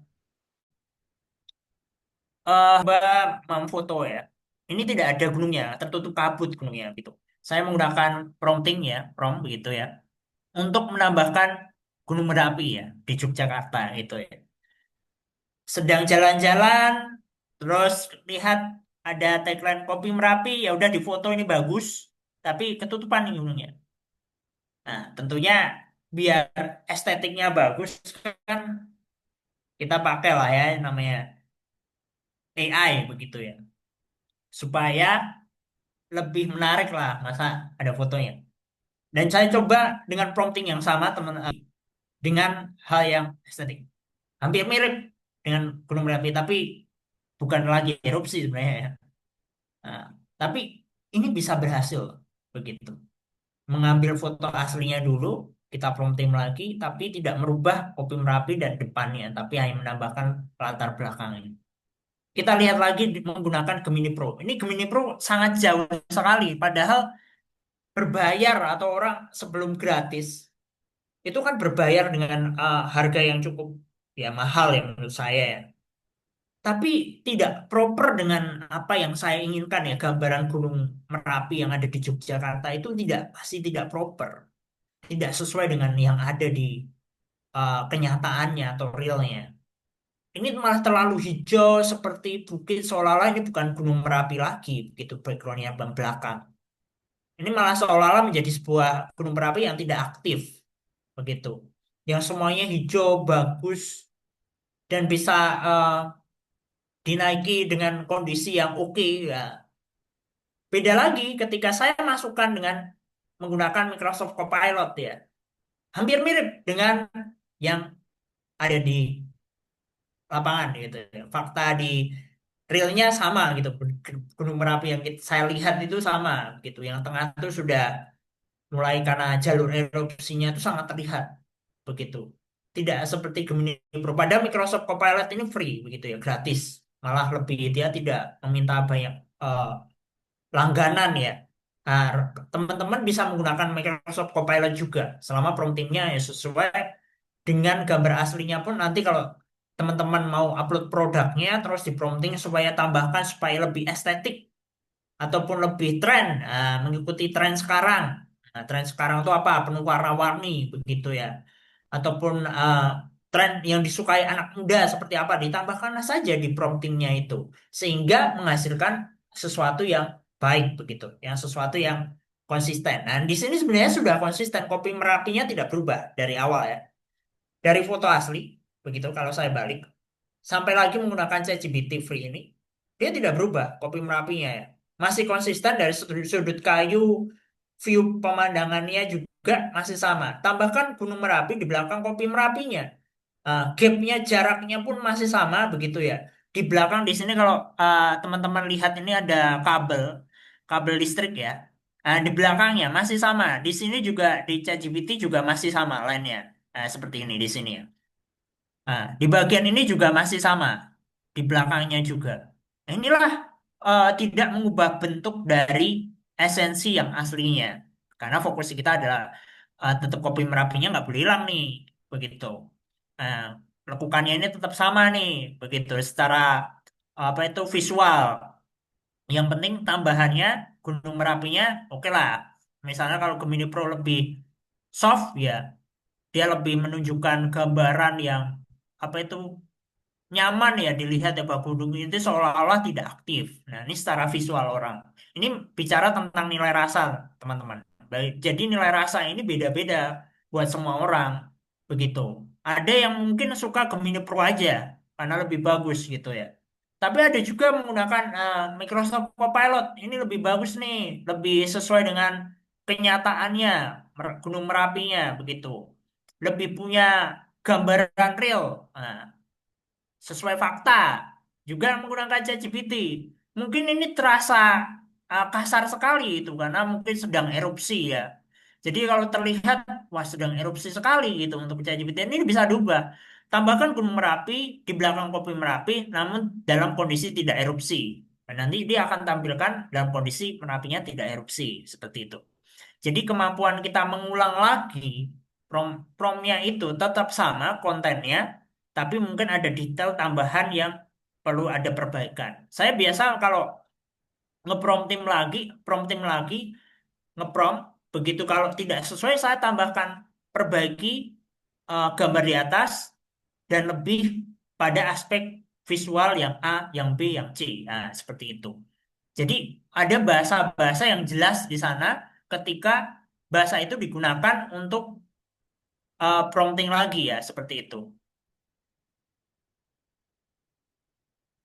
Mbak memfoto ya. Ini tidak ada gunungnya, tertutup kabut gunungnya gitu. Saya menggunakan prompting ya, prompt begitu ya, untuk menambahkan Gunung Merapi ya di Yogyakarta itu ya. Sedang jalan-jalan, terus lihat ada tagline Kopi Merapi, ya udah di foto ini bagus, tapi ketutupan nih gunungnya. Nah, tentunya biar estetiknya bagus kan kita pakai lah ya namanya AI begitu ya. Supaya lebih menarik lah masa ada fotonya. Dan saya coba dengan prompting yang sama teman, dengan hal yang estetik. Hampir mirip dengan Gunung Merapi tapi bukan lagi erupsi sebenarnya ya. Nah, tapi ini bisa berhasil begitu. Mengambil foto aslinya dulu, kita prompting lagi, tapi tidak merubah kopi Merapi dan depannya, tapi hanya menambahkan latar belakangnya. Kita lihat lagi menggunakan Gemini Pro. Ini Gemini Pro sangat jauh sekali, padahal berbayar atau orang sebelum gratis itu kan berbayar dengan harga yang cukup ya mahal ya menurut saya ya. Tapi tidak proper dengan apa yang saya inginkan ya, gambaran Gunung Merapi yang ada di Yogyakarta itu tidak, pasti tidak proper, tidak sesuai dengan yang ada di kenyataannya atau realnya. Ini malah terlalu hijau seperti bukit, seolah-olah ini bukan Gunung Merapi lagi, begitu backgroundnya belakang. Ini malah seolah-olah menjadi sebuah gunung berapi yang tidak aktif, begitu. Yang semuanya hijau, bagus, dan bisa eh, dinaiki dengan kondisi yang oke. Ya. Beda lagi ketika saya masukkan dengan menggunakan Microsoft Copilot ya. Hampir mirip dengan yang ada di lapangan gitu ya. Fakta di realnya sama gitu. Gunung Merapi yang saya lihat itu sama gitu. Yang tengah itu sudah mulai karena jalur erupsinya itu sangat terlihat begitu. Tidak seperti Gemini Pro. Padahal Microsoft Copilot ini free begitu ya, gratis. Malah lebih dia tidak meminta banyak langganan ya. Nah, teman-teman bisa menggunakan Microsoft Copilot juga selama promptingnya ya sesuai dengan gambar aslinya pun nanti kalau teman-teman mau upload produknya terus di prompting supaya tambahkan supaya lebih estetik ataupun lebih tren, mengikuti tren sekarang. Nah, tren sekarang itu apa? Penuh warna-warni begitu ya. Ataupun tren yang disukai anak muda seperti apa? Ditambahkanlah saja di promptingnya itu sehingga menghasilkan sesuatu yang baik begitu, yang sesuatu yang konsisten. Nah, di sini sebenarnya sudah konsisten, kopi Merapinya tidak berubah dari awal ya. Dari foto asli begitu kalau saya balik sampai lagi menggunakan ChatGPT free ini, dia tidak berubah kopi Merapinya ya. Masih konsisten dari sudut kayu, view pemandangannya juga masih sama. Tambahkan Gunung Merapi di belakang kopi Merapinya. Gapnya, jaraknya pun masih sama begitu ya. Di belakang di sini kalau teman-teman lihat ini ada kabel, kabel listrik ya. Di belakangnya masih sama. Di sini juga di ChatGPT juga masih sama lainnya. Seperti ini di sini ya. Nah, di bagian ini juga masih sama, di belakangnya juga. Nah, inilah tidak mengubah bentuk dari esensi yang aslinya. Karena fokus kita adalah tetap kopi Merapinya nggak boleh hilang nih, begitu. Nah, lekukannya ini tetap sama nih, begitu. Secara apa itu visual. Yang penting tambahannya Gunung Merapinya, oke lah. Misalnya kalau Gemini Pro lebih soft ya, dia lebih menunjukkan gambaran yang apa itu nyaman ya dilihat ya Pak Budung itu seolah-olah tidak aktif. Nah, ini secara visual orang. Ini bicara tentang nilai rasa, teman-teman. Baik, jadi nilai rasa ini beda-beda buat semua orang. Begitu. Ada yang mungkin suka Gemini Pro aja karena lebih bagus gitu ya. Tapi ada juga menggunakan Microsoft Copilot. Ini lebih bagus nih, lebih sesuai dengan kenyataannya, Gunung Merapinya begitu. Lebih punya gambaran real. Nah, sesuai fakta juga menggunakan ChatGPT. Mungkin ini terasa kasar sekali itu karena mungkin sedang erupsi ya. Jadi kalau terlihat wah sedang erupsi sekali gitu untuk ChatGPT ini bisa diubah. Tambahkan Gunung Merapi di belakang kopi Merapi namun dalam kondisi tidak erupsi. Dan nanti dia akan tampilkan dalam kondisi Merapinya tidak erupsi seperti itu. Jadi kemampuan kita mengulang lagi promnya itu tetap sama kontennya, tapi mungkin ada detail tambahan yang perlu ada perbaikan. Saya biasa kalau prompting lagi, ngeprompt, begitu kalau tidak sesuai saya tambahkan perbaiki gambar di atas dan lebih pada aspek visual yang A, yang B, yang C. Nah, seperti itu. Jadi ada bahasa-bahasa yang jelas di sana ketika bahasa itu digunakan untuk prompting lagi ya, seperti itu.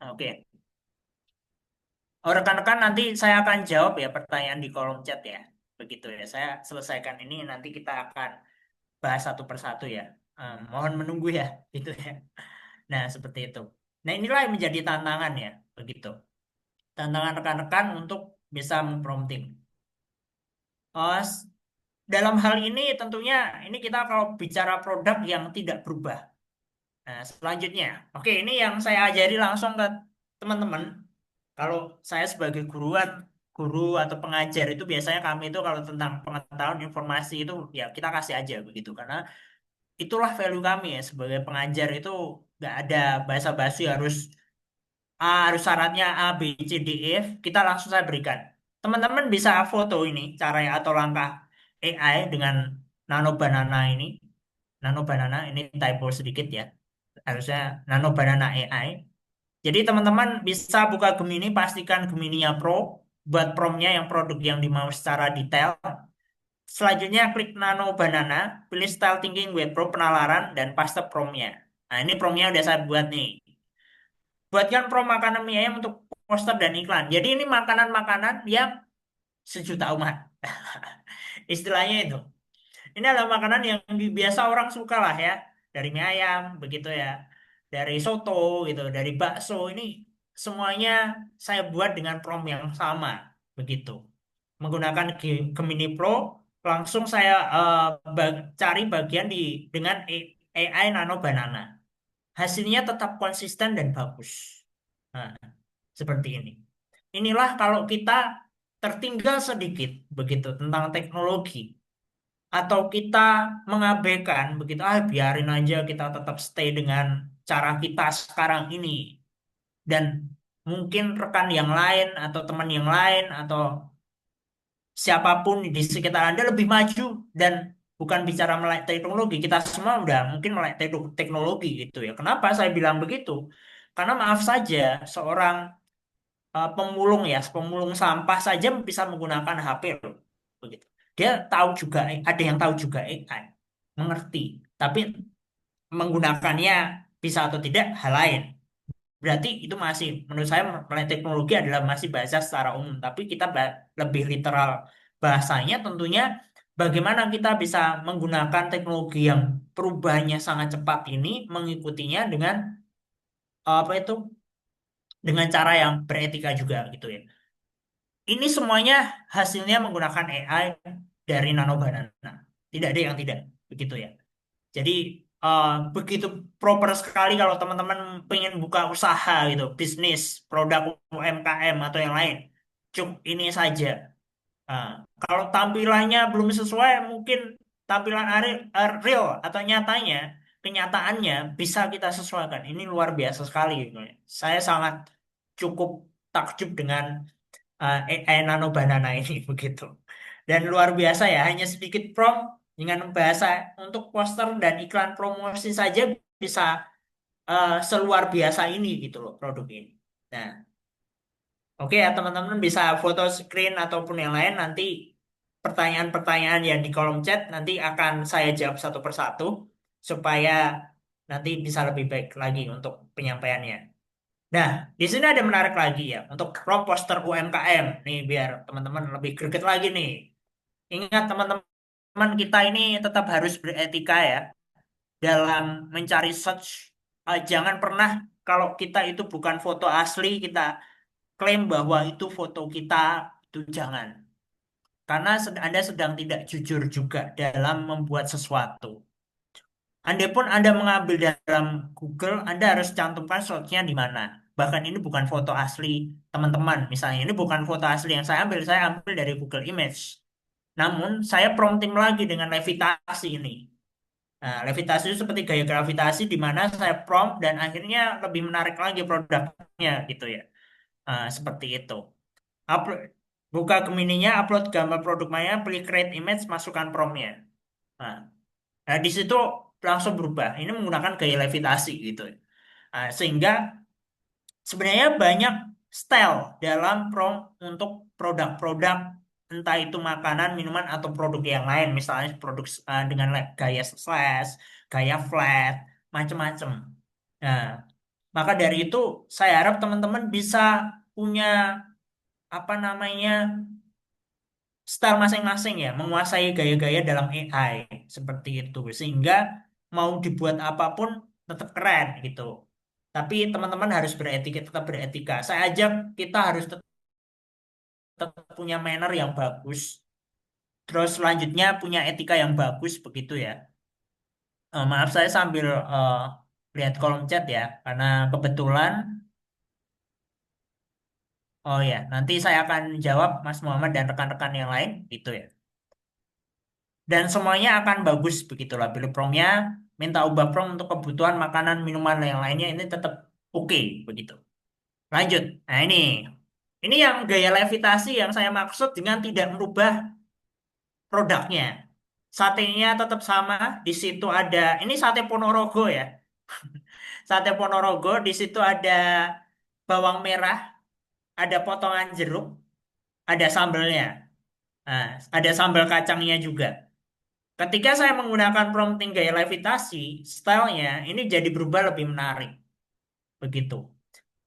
Oke. Oh, rekan-rekan nanti saya akan jawab ya pertanyaan di kolom chat ya. Begitu ya. Saya selesaikan ini nanti kita akan bahas satu persatu ya. Mohon menunggu ya, gitu ya. Nah, seperti itu. Nah, inilah yang menjadi tantangan ya, begitu. Tantangan rekan-rekan untuk bisa memprompting. Oh, dalam hal ini tentunya ini kita kalau bicara produk yang tidak berubah. Nah, selanjutnya, oke ini yang saya ajari langsung ke teman-teman. Kalau saya sebagai guru atau pengajar itu biasanya kami itu kalau tentang pengetahuan informasi itu ya kita kasih aja begitu. Karena itulah value kami ya sebagai pengajar itu nggak ada basa-basi harus syaratnya A, B, C, D, E, F. Kita langsung saya berikan. Teman-teman bisa foto ini caranya atau langkah AI dengan Nano Banana ini. Nano Banana ini typo sedikit ya harusnya Nano Banana AI. Jadi teman-teman bisa buka Gemini, pastikan Gemininya Pro, buat promnya yang produk yang dimau secara detail. Selanjutnya klik Nano Banana, pilih Style Thinking Web Pro penalaran dan paste promnya. Nah ini promnya udah saya buat nih. Buatkan prom makanan mie ayam untuk poster dan iklan. Jadi ini makanan-makanan yang sejuta umat. Istilahnya itu. Ini adalah makanan yang biasa orang suka lah ya. Dari mie ayam, begitu ya. Dari soto gitu, dari bakso. Ini semuanya saya buat dengan prompt yang sama. Begitu. Menggunakan Gemini Pro, langsung saya cari bagian dengan AI Nano Banana. Hasilnya tetap konsisten dan bagus. Nah, seperti ini. Inilah kalau kita tertinggal sedikit begitu tentang teknologi atau kita mengabaikan begitu biarin aja kita tetap stay dengan cara kita sekarang ini dan mungkin rekan yang lain atau teman yang lain atau siapapun di sekitar Anda lebih maju dan bukan bicara melek teknologi kita semua udah mungkin melek teknologi gitu ya. Kenapa saya bilang begitu? Karena maaf saja seorang pemulung ya, pemulung sampah saja bisa menggunakan HP loh. Begitu. Dia tahu juga, ada yang tahu juga AI, mengerti. Tapi menggunakannya bisa atau tidak hal lain. Berarti itu masih, menurut saya melek teknologi adalah masih bahasa secara umum. Tapi kita lebih literal bahasanya tentunya bagaimana kita bisa menggunakan teknologi yang perubahannya sangat cepat ini, mengikutinya dengan apa itu, dengan cara yang beretika juga gitu ya. Ini semuanya hasilnya menggunakan AI dari Nano Banana. Tidak ada yang tidak, begitu ya. Jadi eh, begitu proper sekali kalau teman-teman pengen buka usaha gitu, bisnis, produk UMKM atau yang lain. Cukup ini saja. Nah, kalau tampilannya belum sesuai, mungkin tampilan real atau nyatanya, kenyataannya bisa kita sesuaikan. Ini luar biasa sekali gitu ya. Saya sangat cukup takjub dengan AI Nano Banana ini begitu. Dan luar biasa ya, hanya sedikit prompt dengan bahasa untuk poster dan iklan promosi saja bisa seluar biasa ini gitu loh produk ini. Nah, oke ya teman-teman bisa foto screen ataupun yang lain nanti pertanyaan-pertanyaan yang di kolom chat nanti akan saya jawab satu persatu supaya nanti bisa lebih baik lagi untuk penyampaiannya. Nah, di sini ada menarik lagi ya untuk prompt poster UMKM nih biar teman-teman lebih greget lagi nih. Ingat teman-teman kita ini tetap harus beretika ya dalam mencari search. Jangan pernah kalau kita itu bukan foto asli kita klaim bahwa itu foto kita itu jangan. Karena Anda sedang tidak jujur juga dalam membuat sesuatu. Andai pun Anda mengambil dalam Google, Anda harus cantumkan source-nya di mana. Bahkan ini bukan foto asli teman-teman. Misalnya ini bukan foto asli yang saya ambil dari Google Image. Namun saya prompting lagi dengan levitasi ini. Nah, levitasi itu seperti gaya gravitasi di mana saya prompt dan akhirnya lebih menarik lagi produknya gitu ya. Seperti itu. Upload, buka Gemininya, upload gambar produk Maya, pilih create image, masukkan promptnya. Nah, di situ langsung berubah. Ini menggunakan gaya levitasi gitu ya. Sehingga sebenarnya banyak style dalam prompt untuk produk-produk entah itu makanan, minuman atau produk yang lain, misalnya produk dengan gaya slash, gaya flat, macam-macam. Nah, maka dari itu saya harap teman-teman bisa punya apa namanya style masing-masing ya, menguasai gaya-gaya dalam AI seperti itu sehingga mau dibuat apapun tetap keren gitu. Tapi teman-teman harus beretika, tetap beretika. Saya ajak kita harus tetap punya manner yang bagus. Terus selanjutnya punya etika yang bagus begitu ya. Maaf saya sambil lihat kolom chat ya, karena kebetulan, oh ya, nanti saya akan jawab Mas Muhammad dan rekan-rekan yang lain gitu ya. Dan semuanya akan bagus begitulah. Pilih promnya, minta ubah prom untuk kebutuhan makanan, minuman, dan yang lainnya ini tetap oke begitu. Lanjut. Nah ini yang gaya levitasi yang saya maksud dengan tidak merubah produknya. Satenya tetap sama. Di situ ada, ini sate Ponorogo ya. Sate Ponorogo, di situ ada bawang merah, ada potongan jeruk, ada sambelnya. Nah, ada sambal kacangnya juga. Ketika saya menggunakan prompting gaya levitasi, stylenya ini jadi berubah lebih menarik. Begitu.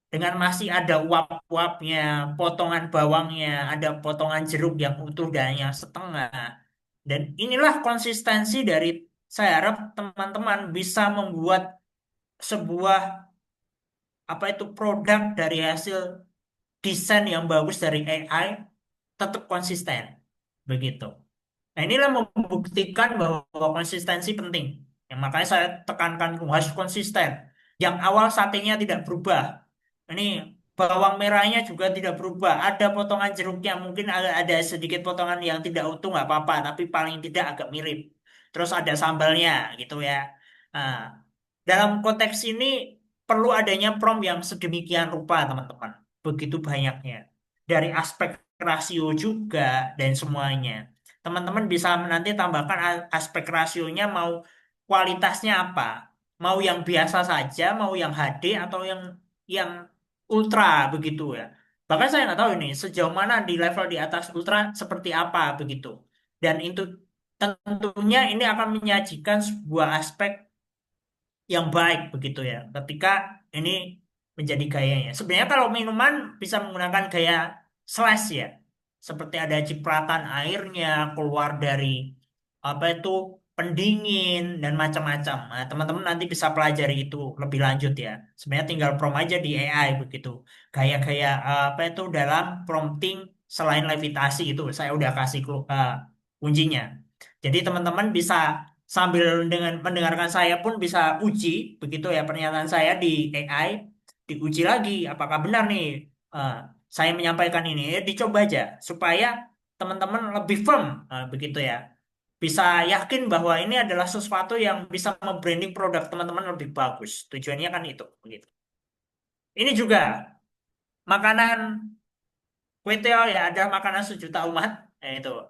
Dengan masih ada uap-uapnya, potongan bawangnya, ada potongan jeruk yang utuh dan yang setengah. Dan inilah konsistensi dari saya harap teman-teman bisa membuat sebuah apa itu produk dari hasil desain yang bagus dari AI tetap konsisten. Begitu. Nah, inilah membuktikan bahwa konsistensi penting. Yang makanya saya tekankan harus konsisten. Yang awal satenya tidak berubah. Ini bawang merahnya juga tidak berubah. Ada potongan jeruknya, mungkin ada sedikit potongan yang tidak utuh nggak apa-apa, tapi paling tidak agak mirip. Terus ada sambalnya gitu ya. Nah, dalam konteks ini perlu adanya prompt yang sedemikian rupa, teman-teman. Begitu banyaknya. Dari aspek rasio juga dan semuanya. Teman-teman bisa nanti tambahkan aspek rasionya mau kualitasnya apa. Mau yang biasa saja, mau yang HD atau yang ultra begitu ya. Bahkan saya nggak tahu ini sejauh mana di level di atas ultra seperti apa begitu. Dan itu tentunya ini akan menyajikan sebuah aspek yang baik begitu ya. Ketika ini menjadi gayanya. Sebenarnya kalau minuman bisa menggunakan gaya slash ya. Seperti ada cipratan airnya keluar dari apa itu pendingin dan macam-macam. Nah, teman-teman nanti bisa pelajari itu lebih lanjut ya. Sebenarnya tinggal prompt aja di AI begitu. Gaya-gaya apa itu dalam prompting selain levitasi itu saya udah kasih kuncinya. Jadi teman-teman bisa sambil dengan mendengarkan saya pun bisa uji begitu ya pernyataan saya di AI, diuji lagi apakah benar nih eh, saya menyampaikan ini. Dicoba aja supaya teman-teman lebih firm begitu ya, bisa yakin bahwa ini adalah sesuatu yang bisa membranding produk teman-teman lebih bagus. Tujuannya kan itu begitu. Ini juga makanan kue tiaw ya, ada makanan sejuta umat. Itu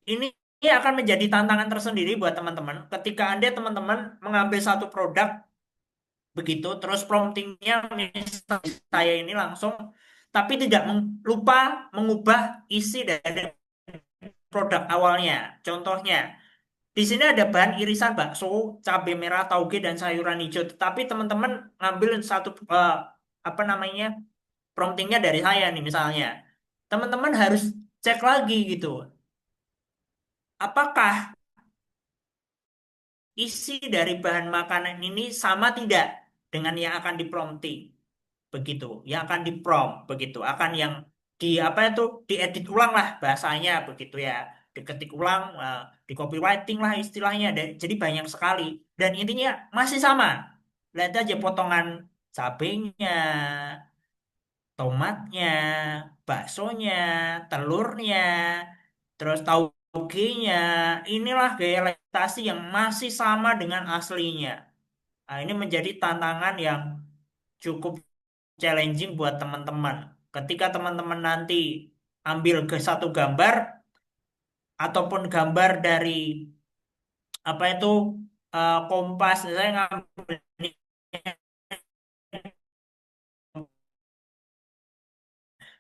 ini akan menjadi tantangan tersendiri buat teman-teman ketika Anda teman-teman mengambil satu produk begitu, terus promptingnya misalnya saya ini langsung, tapi tidak lupa mengubah isi dari produk awalnya. Contohnya, di sini ada bahan irisan bakso, cabai merah, tauge, dan sayuran hijau. Tetapi teman-teman ngambil satu apa namanya promptingnya dari saya nih misalnya. Teman-teman harus cek lagi gitu. Apakah isi dari bahan makanan ini sama tidak dengan yang akan diprompting? Begitu, yang akan diprompt begitu, akan yang di apa itu diedit ulang lah bahasanya begitu ya, diketik ulang, di copywriting lah istilahnya. Jadi banyak sekali dan intinya masih sama. Lihat aja potongan cabenya, tomatnya, baksonya, telurnya, terus taugenya. Inilah gaya adaptasi yang masih sama dengan aslinya. Nah, ini menjadi tantangan yang cukup challenging buat teman-teman. Ketika teman-teman nanti ambil ke satu gambar ataupun gambar dari apa itu Kompas, saya ngambil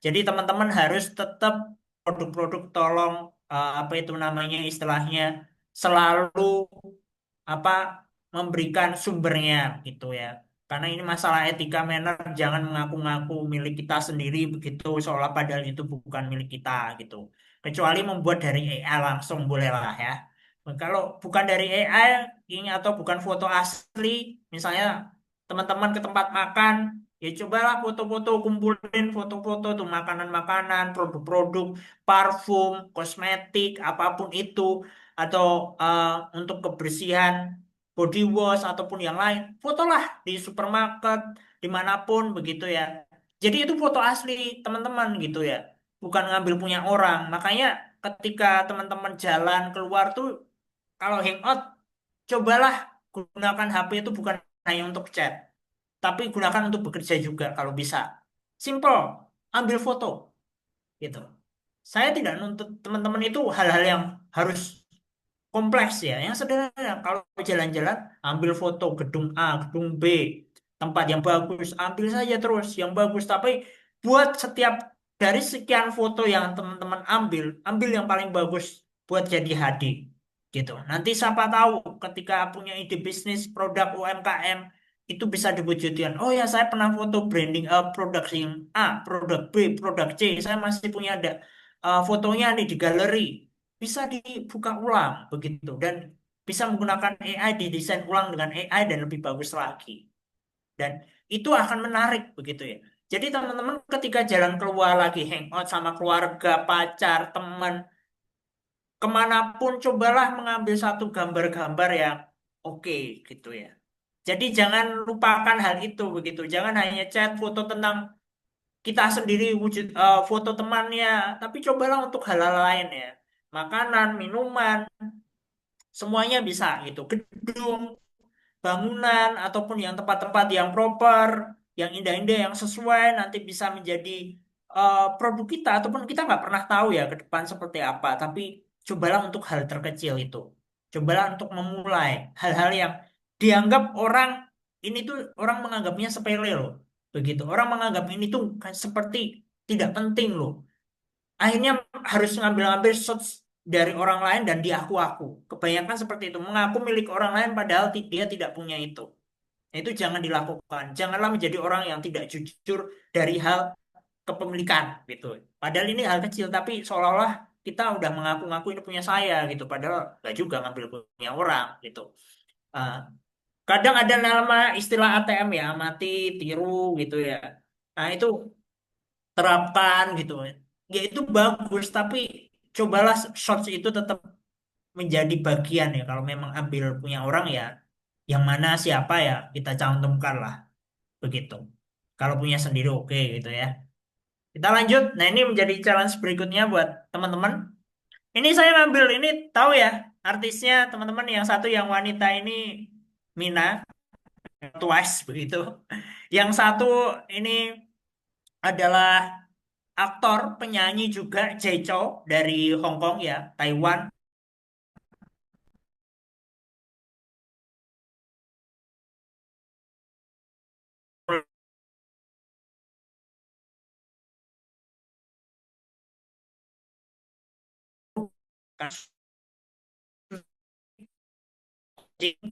jadi teman-teman harus tetap produk-produk tolong apa itu namanya istilahnya selalu apa memberikan sumbernya gitu ya. Karena ini masalah etika manner, jangan mengaku-ngaku milik kita sendiri begitu seolah padahal itu bukan milik kita gitu. Kecuali membuat dari AI langsung bolehlah ya. Kalau bukan dari AI ini atau bukan foto asli, misalnya teman-teman ke tempat makan, ya cobalah foto-foto, kumpulin foto-foto tuh makanan-makanan, produk-produk, parfum, kosmetik, apapun itu atau untuk kebersihan body wash ataupun yang lain, fotolah di supermarket dimanapun begitu ya. Jadi itu foto asli teman-teman gitu ya, bukan ngambil punya orang. Makanya ketika teman-teman jalan keluar tuh kalau hangout, cobalah gunakan HP itu bukan hanya untuk chat, tapi gunakan untuk bekerja juga kalau bisa. Simple, ambil foto gitu. Saya tidak nuntut teman-teman itu hal-hal yang harus kompleks ya, yang sederhana. Kalau jalan-jalan, ambil foto gedung A, gedung B, tempat yang bagus, ambil saja terus yang bagus. Tapi buat setiap dari sekian foto yang teman-teman ambil, ambil yang paling bagus buat jadi HD gitu. Nanti siapa tahu ketika punya ide bisnis produk UMKM itu bisa diwujudkan. Oh ya, saya pernah foto branding produk yang A, produk B, produk C. Saya masih punya ada fotonya nih di galeri bisa dibuka ulang begitu dan bisa menggunakan AI didesain ulang dengan AI dan lebih bagus lagi dan itu akan menarik begitu ya. Jadi teman-teman ketika jalan keluar lagi hangout sama keluarga, pacar, teman, kemanapun cobalah mengambil satu gambar-gambar yang oke gitu ya. Jadi jangan lupakan hal itu begitu. Jangan hanya chat foto tentang kita sendiri wujud foto temannya, tapi cobalah untuk hal-hal lain ya. Makanan, minuman, semuanya bisa gitu. Gedung, bangunan ataupun yang tempat-tempat yang proper, yang indah-indah, yang sesuai nanti bisa menjadi produk kita ataupun kita nggak pernah tahu ya ke depan seperti apa. Tapi cobalah untuk hal terkecil itu. Cobalah untuk memulai hal-hal yang dianggap orang ini tuh orang menganggapnya sepele loh. Begitu. Orang menganggap ini tuh kan seperti tidak penting loh. Akhirnya harus ngambil-ngambil shots dari orang lain dan diaku-aku. Kebanyakan seperti itu, mengaku milik orang lain padahal dia tidak punya itu. Nah, itu jangan dilakukan. Janganlah menjadi orang yang tidak jujur dari hal kepemilikan gitu. Padahal ini hal kecil, tapi seolah-olah kita udah mengaku-ngaku ini punya saya gitu. Padahal nggak juga ngambil punya orang gitu. Ah, kadang ada nama istilah ATM ya, amati, tiru gitu ya. Nah itu terapkan gitu. Ya itu bagus, tapi cobalah shots itu tetap menjadi bagian ya. Kalau memang ambil punya orang ya, yang mana siapa ya kita cantumkan lah begitu. Kalau punya sendiri oke gitu ya. Kita lanjut. Nah ini menjadi challenge berikutnya buat teman-teman. Ini saya ngambil ini tahu ya artisnya teman-teman yang satu yang wanita ini Mina Twice begitu. Yang satu ini adalah aktor, penyanyi juga Jay Chou dari Hong Kong ya, Taiwan.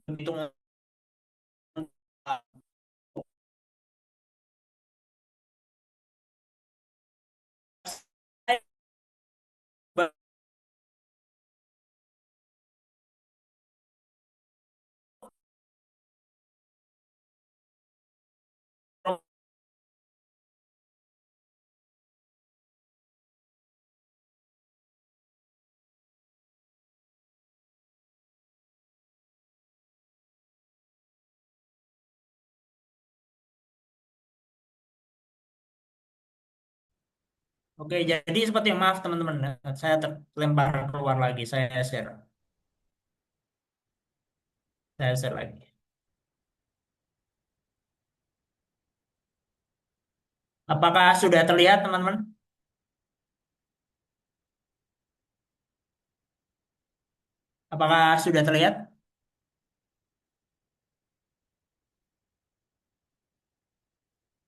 Begitu Oke, jadi seperti maaf teman-teman, saya terlempar keluar lagi, saya share lagi. Apakah sudah terlihat teman-teman? Apakah sudah terlihat?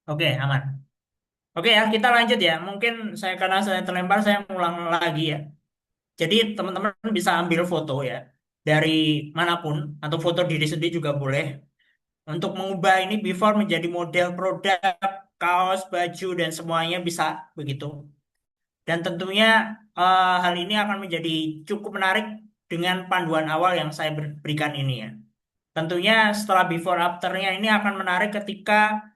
Oke, aman. Oke ya, kita lanjut ya. Mungkin saya karena saya terlempar, saya ngulang lagi ya. Jadi teman-teman bisa ambil foto ya dari manapun atau foto diri sendiri juga boleh untuk mengubah ini before menjadi model produk, kaos, baju dan semuanya bisa begitu. Dan tentunya hal ini akan menjadi cukup menarik dengan panduan awal yang saya berikan ini ya. Tentunya setelah before afternya ini akan menarik ketika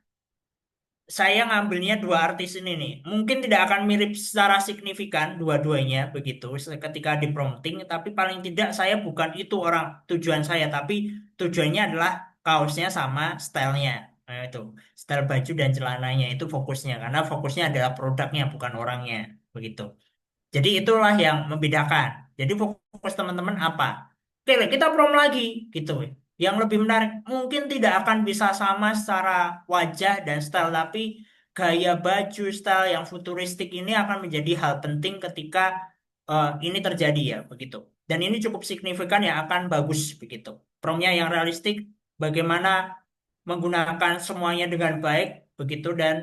saya ngambilnya dua artis ini nih. Mungkin tidak akan mirip secara signifikan dua-duanya begitu ketika di prompting, tapi paling tidak saya bukan itu orang tujuan saya, tapi tujuannya adalah kaosnya sama stylenya. Nah, itu style baju dan celananya itu fokusnya karena fokusnya adalah produknya bukan orangnya begitu. Jadi itulah yang membedakan. Jadi fokus teman-teman apa? Oke, kita prom lagi gitu. Yang lebih menarik mungkin tidak akan bisa sama secara wajah dan style, tapi gaya baju style yang futuristik ini akan menjadi hal penting ketika ini terjadi ya begitu. Dan ini cukup signifikan ya akan bagus begitu. Promnya yang realistik, bagaimana menggunakan semuanya dengan baik begitu dan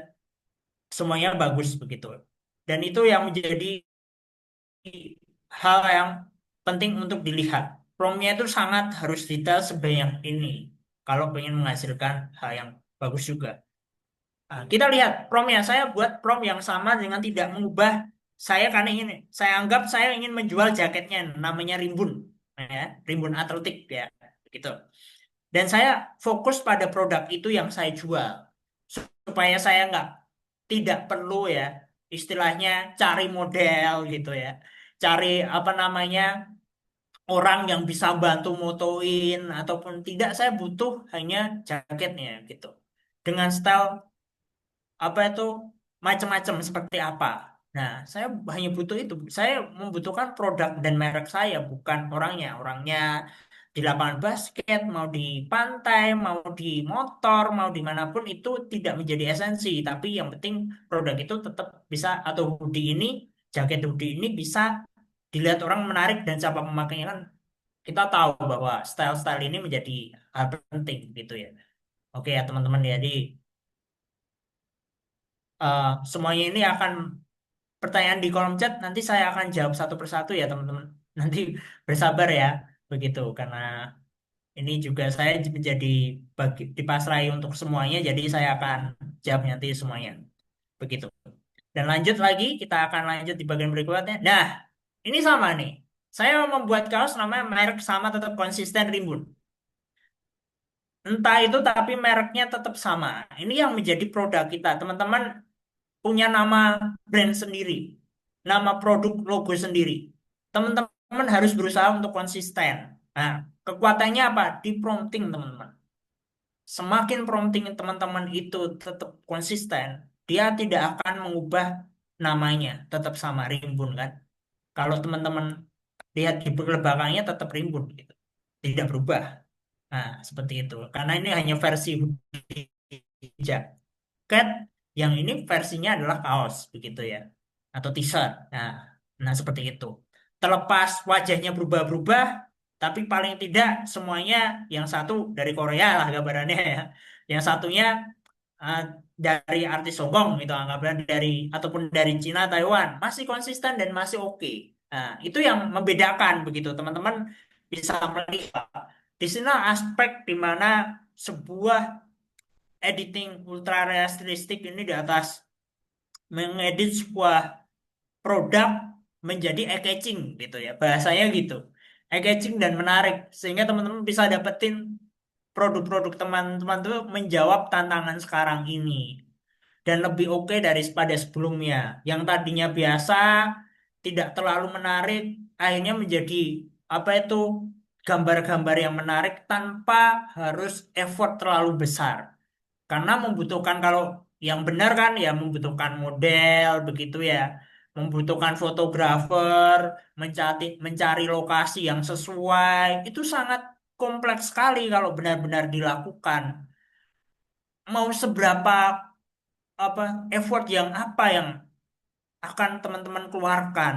semuanya bagus begitu. Dan itu yang menjadi hal yang penting untuk dilihat. Promnya itu sangat harus detail sebanyak ini kalau ingin menghasilkan hal yang bagus juga. Nah, kita lihat promnya. Saya buat prom yang sama dengan tidak mengubah. Saya karena ingin, saya anggap saya ingin menjual jaketnya namanya Rimbun, ya, Rimbun Atletik ya, gitu. Dan saya fokus pada produk itu yang saya jual supaya saya nggak tidak perlu ya istilahnya cari model gitu ya, cari apa namanya orang yang bisa bantu motoin ataupun tidak, saya butuh hanya jaketnya gitu. Dengan style apa itu macam-macam seperti apa. Nah, saya hanya butuh itu. Saya membutuhkan produk dan merek saya, bukan orangnya. Orangnya di lapangan basket, mau di pantai, mau di motor, mau dimanapun itu tidak menjadi esensi. Tapi yang penting produk itu tetap bisa atau hoodie ini, jaket hoodie ini bisa dilihat orang menarik dan siapa pemakainya kan kita tahu bahwa style-style ini menjadi hal penting gitu ya. Oke ya teman-teman ya. Jadi semuanya ini akan pertanyaan di kolom chat nanti saya akan jawab satu persatu ya teman-teman. Nanti bersabar ya begitu karena ini juga saya menjadi dipasrai untuk semuanya jadi saya akan jawab nanti semuanya begitu. Dan lanjut lagi kita akan lanjut di bagian berikutnya. Nah, ini sama nih. Saya membuat kaos namanya merek sama tetap konsisten Rimbun. Entah itu tapi mereknya tetap sama. Ini yang menjadi produk kita. Teman-teman punya nama brand sendiri, nama produk logo sendiri. Teman-teman harus berusaha untuk konsisten. Nah, kekuatannya apa? Di prompting, teman-teman. Semakin prompting teman-teman itu tetap konsisten, dia tidak akan mengubah namanya, tetap sama Rimbun kan. Kalau teman-teman lihat di belakangnya tetap Rimbun gitu. Tidak berubah. Nah, seperti itu. Karena ini hanya versi jaket yang ini versinya adalah kaos begitu ya atau t-shirt. Nah, seperti itu. Terlepas wajahnya berubah-berubah, tapi paling tidak semuanya yang satu dari Korea lah gambarannya ya. Yang satunya eh, dari artis Hongkong gitu anggapnya dari ataupun dari Cina, Taiwan masih konsisten dan masih oke. Nah, itu yang membedakan begitu teman-teman bisa melihat. Di sini aspek di mana sebuah editing ultra realistik ini di atas mengedit sebuah produk menjadi eye-catching gitu ya bahasanya gitu eye-catching dan menarik sehingga teman-teman bisa dapetin produk-produk teman-teman tuh menjawab tantangan sekarang ini dan lebih oke daripada sebelumnya yang tadinya biasa tidak terlalu menarik akhirnya menjadi apa itu gambar-gambar yang menarik tanpa harus effort terlalu besar karena membutuhkan kalau yang benar kan ya membutuhkan model begitu ya, membutuhkan fotografer, mencari lokasi yang sesuai. Itu sangat kompleks sekali kalau benar-benar dilakukan. Mau seberapa apa effort yang apa yang akan teman-teman keluarkan?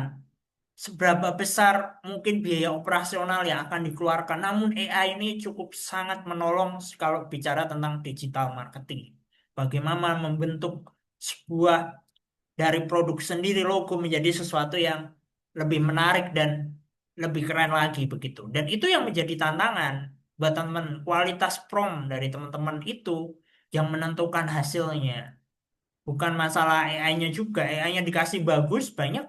Seberapa besar mungkin biaya operasional yang akan dikeluarkan. Namun AI ini cukup sangat menolong kalau bicara tentang digital marketing. Bagaimana membentuk sebuah dari produk sendiri logo menjadi sesuatu yang lebih menarik dan lebih keren lagi begitu. Dan itu yang menjadi tantangan buat teman-teman. Kualitas prompt dari teman-teman itu yang menentukan hasilnya. Bukan masalah AI-nya juga. AI-nya dikasih bagus, banyak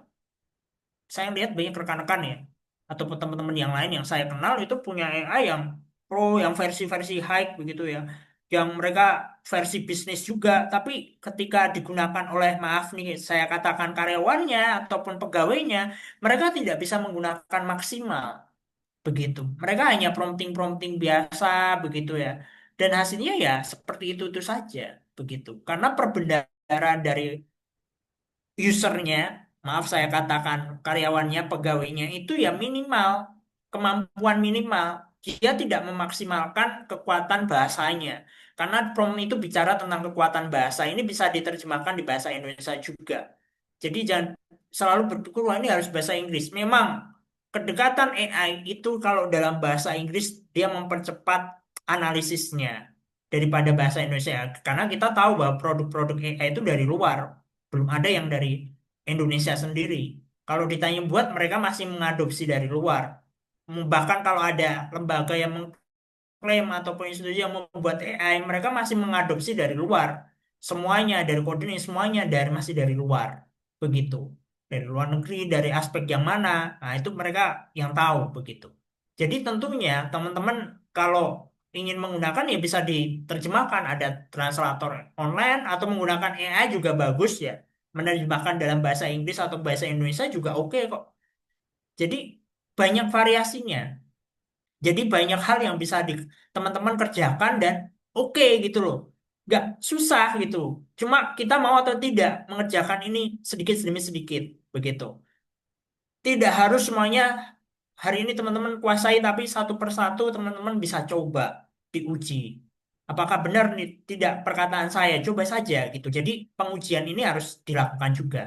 saya lihat banyak rekan-rekan ya ataupun teman-teman yang lain yang saya kenal itu punya AI yang pro yang versi-versi high begitu ya yang mereka versi bisnis juga tapi ketika digunakan oleh maaf nih saya katakan karyawannya ataupun pegawainya mereka tidak bisa menggunakan maksimal begitu mereka hanya prompting-prompting biasa begitu ya dan hasilnya ya seperti itu saja begitu karena perbendaharaan dari usernya, maaf saya katakan karyawannya, pegawainya itu ya minimal, kemampuan minimal. Dia tidak memaksimalkan kekuatan bahasanya. Karena prompt itu bicara tentang kekuatan bahasa, ini bisa diterjemahkan di bahasa Indonesia juga. Jadi jangan selalu berpikir, wah ini harus bahasa Inggris. Memang kedekatan AI itu kalau dalam bahasa Inggris, dia mempercepat analisisnya daripada bahasa Indonesia. Karena kita tahu bahwa produk-produk AI itu dari luar belum ada yang dari Indonesia sendiri. Kalau ditanya buat, mereka masih mengadopsi dari luar. Bahkan kalau ada lembaga yang mengklaim ataupun institusi yang membuat AI, mereka masih mengadopsi dari luar. Semuanya dari coding, semuanya masih dari luar. Begitu. Dari luar negeri, dari aspek yang mana, nah itu mereka yang tahu begitu. Jadi tentunya teman-teman kalau ingin menggunakan ya bisa diterjemahkan ada translator online atau menggunakan AI juga bagus ya menerjemahkan dalam bahasa Inggris atau bahasa Indonesia juga oke kok. Jadi banyak variasinya. Jadi banyak hal yang bisa teman-teman kerjakan dan oke gitu loh. Nggak susah gitu. Cuma kita mau atau tidak mengerjakan ini sedikit demi sedikit begitu. Tidak harus semuanya hari ini teman-teman kuasai, tapi satu persatu teman-teman bisa coba diuji. Apakah benar nih tidak perkataan saya? Coba saja gitu. Jadi pengujian ini harus dilakukan juga.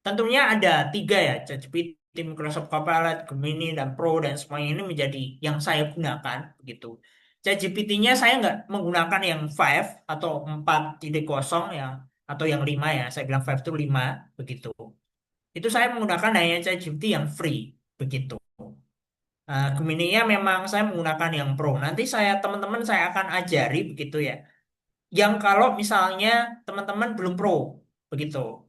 Tentunya ada tiga ya, ChatGPT, Microsoft Copilot, Gemini, dan Pro, dan semuanya ini menjadi yang saya gunakan begitu. ChatGPT-nya saya nggak menggunakan yang 5 atau 4.0 yang atau yang 5 ya. Saya bilang 5 itu 5 begitu. Itu saya menggunakan hanya ChatGPT yang free begitu. Gemini-nya memang saya menggunakan yang Pro. Nanti teman-teman saya akan ajari begitu ya. Yang kalau misalnya teman-teman belum Pro begitu.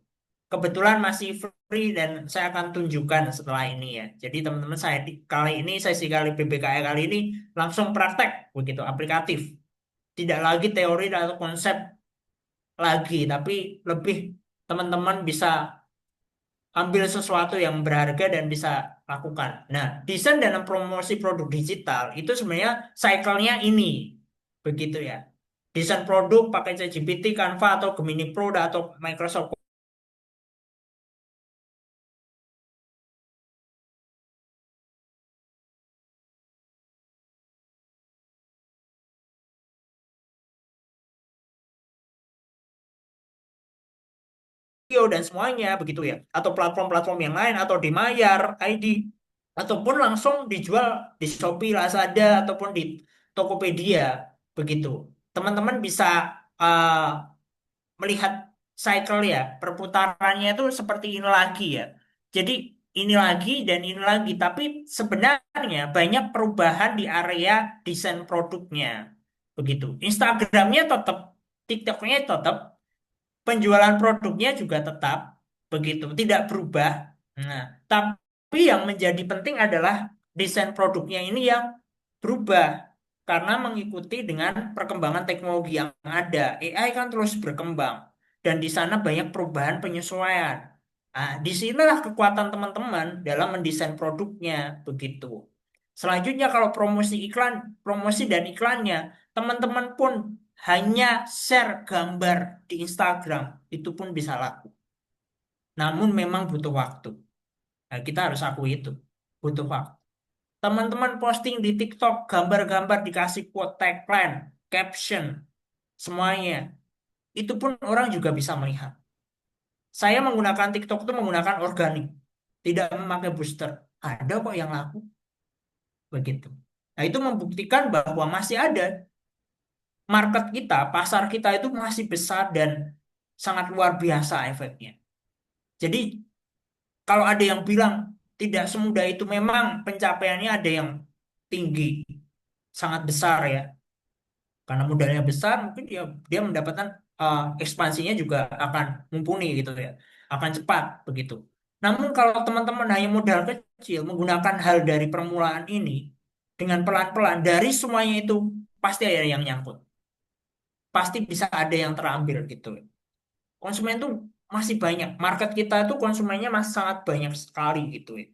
Kebetulan masih free dan saya akan tunjukkan setelah ini ya. Jadi teman-teman saya kali ini sesi kali PBKE kali ini langsung praktek begitu aplikatif. Tidak lagi teori atau konsep lagi, tapi lebih teman-teman bisa ambil sesuatu yang berharga dan bisa lakukan. Nah, desain dan promosi produk digital itu sebenarnya cycle-nya ini begitu ya. Desain produk pakai ChatGPT, Canva atau Gemini Pro atau Microsoft Video dan semuanya begitu ya, atau platform-platform yang lain atau di Mayar ID ataupun langsung dijual di Shopee, Lazada ataupun di Tokopedia begitu. Teman-teman bisa uh, melihat cycle ya, perputarannya itu seperti ini lagi ya. Jadi ini lagi dan ini lagi, tapi sebenarnya banyak perubahan di area desain produknya begitu. Instagramnya tetap, TikToknya tetap, penjualan produknya juga tetap begitu, tidak berubah. Nah, tapi yang menjadi penting adalah desain produknya ini yang berubah karena mengikuti dengan perkembangan teknologi yang ada. AI kan terus berkembang dan di sana banyak perubahan penyesuaian. Nah, disinilah kekuatan teman-teman dalam mendesain produknya begitu. Selanjutnya kalau promosi dan iklannya, teman-teman pun hanya share gambar di Instagram, itu pun bisa laku. Namun memang butuh waktu. Nah, kita harus akui itu. Butuh waktu. Teman-teman posting di TikTok, gambar-gambar dikasih quote, tagline, caption, semuanya. Itu pun orang juga bisa melihat. Saya menggunakan TikTok itu menggunakan organik. Tidak memakai booster. Ada kok yang laku. Begitu. Nah, itu membuktikan bahwa masih ada market kita, pasar kita itu masih besar dan sangat luar biasa efeknya. Jadi kalau ada yang bilang tidak semudah itu, memang pencapaiannya ada yang tinggi, sangat besar ya. Karena modalnya besar, mungkin dia mendapatkan ekspansinya juga akan mumpuni gitu ya, akan cepat begitu. Namun kalau teman-teman hanya modal kecil, menggunakan hal dari permulaan ini dengan pelan-pelan dari semuanya itu pasti ada yang nyangkut, pasti bisa ada yang terambil gitu. Konsumen tuh masih banyak, market kita itu konsumennya masih sangat banyak sekali gitu ya.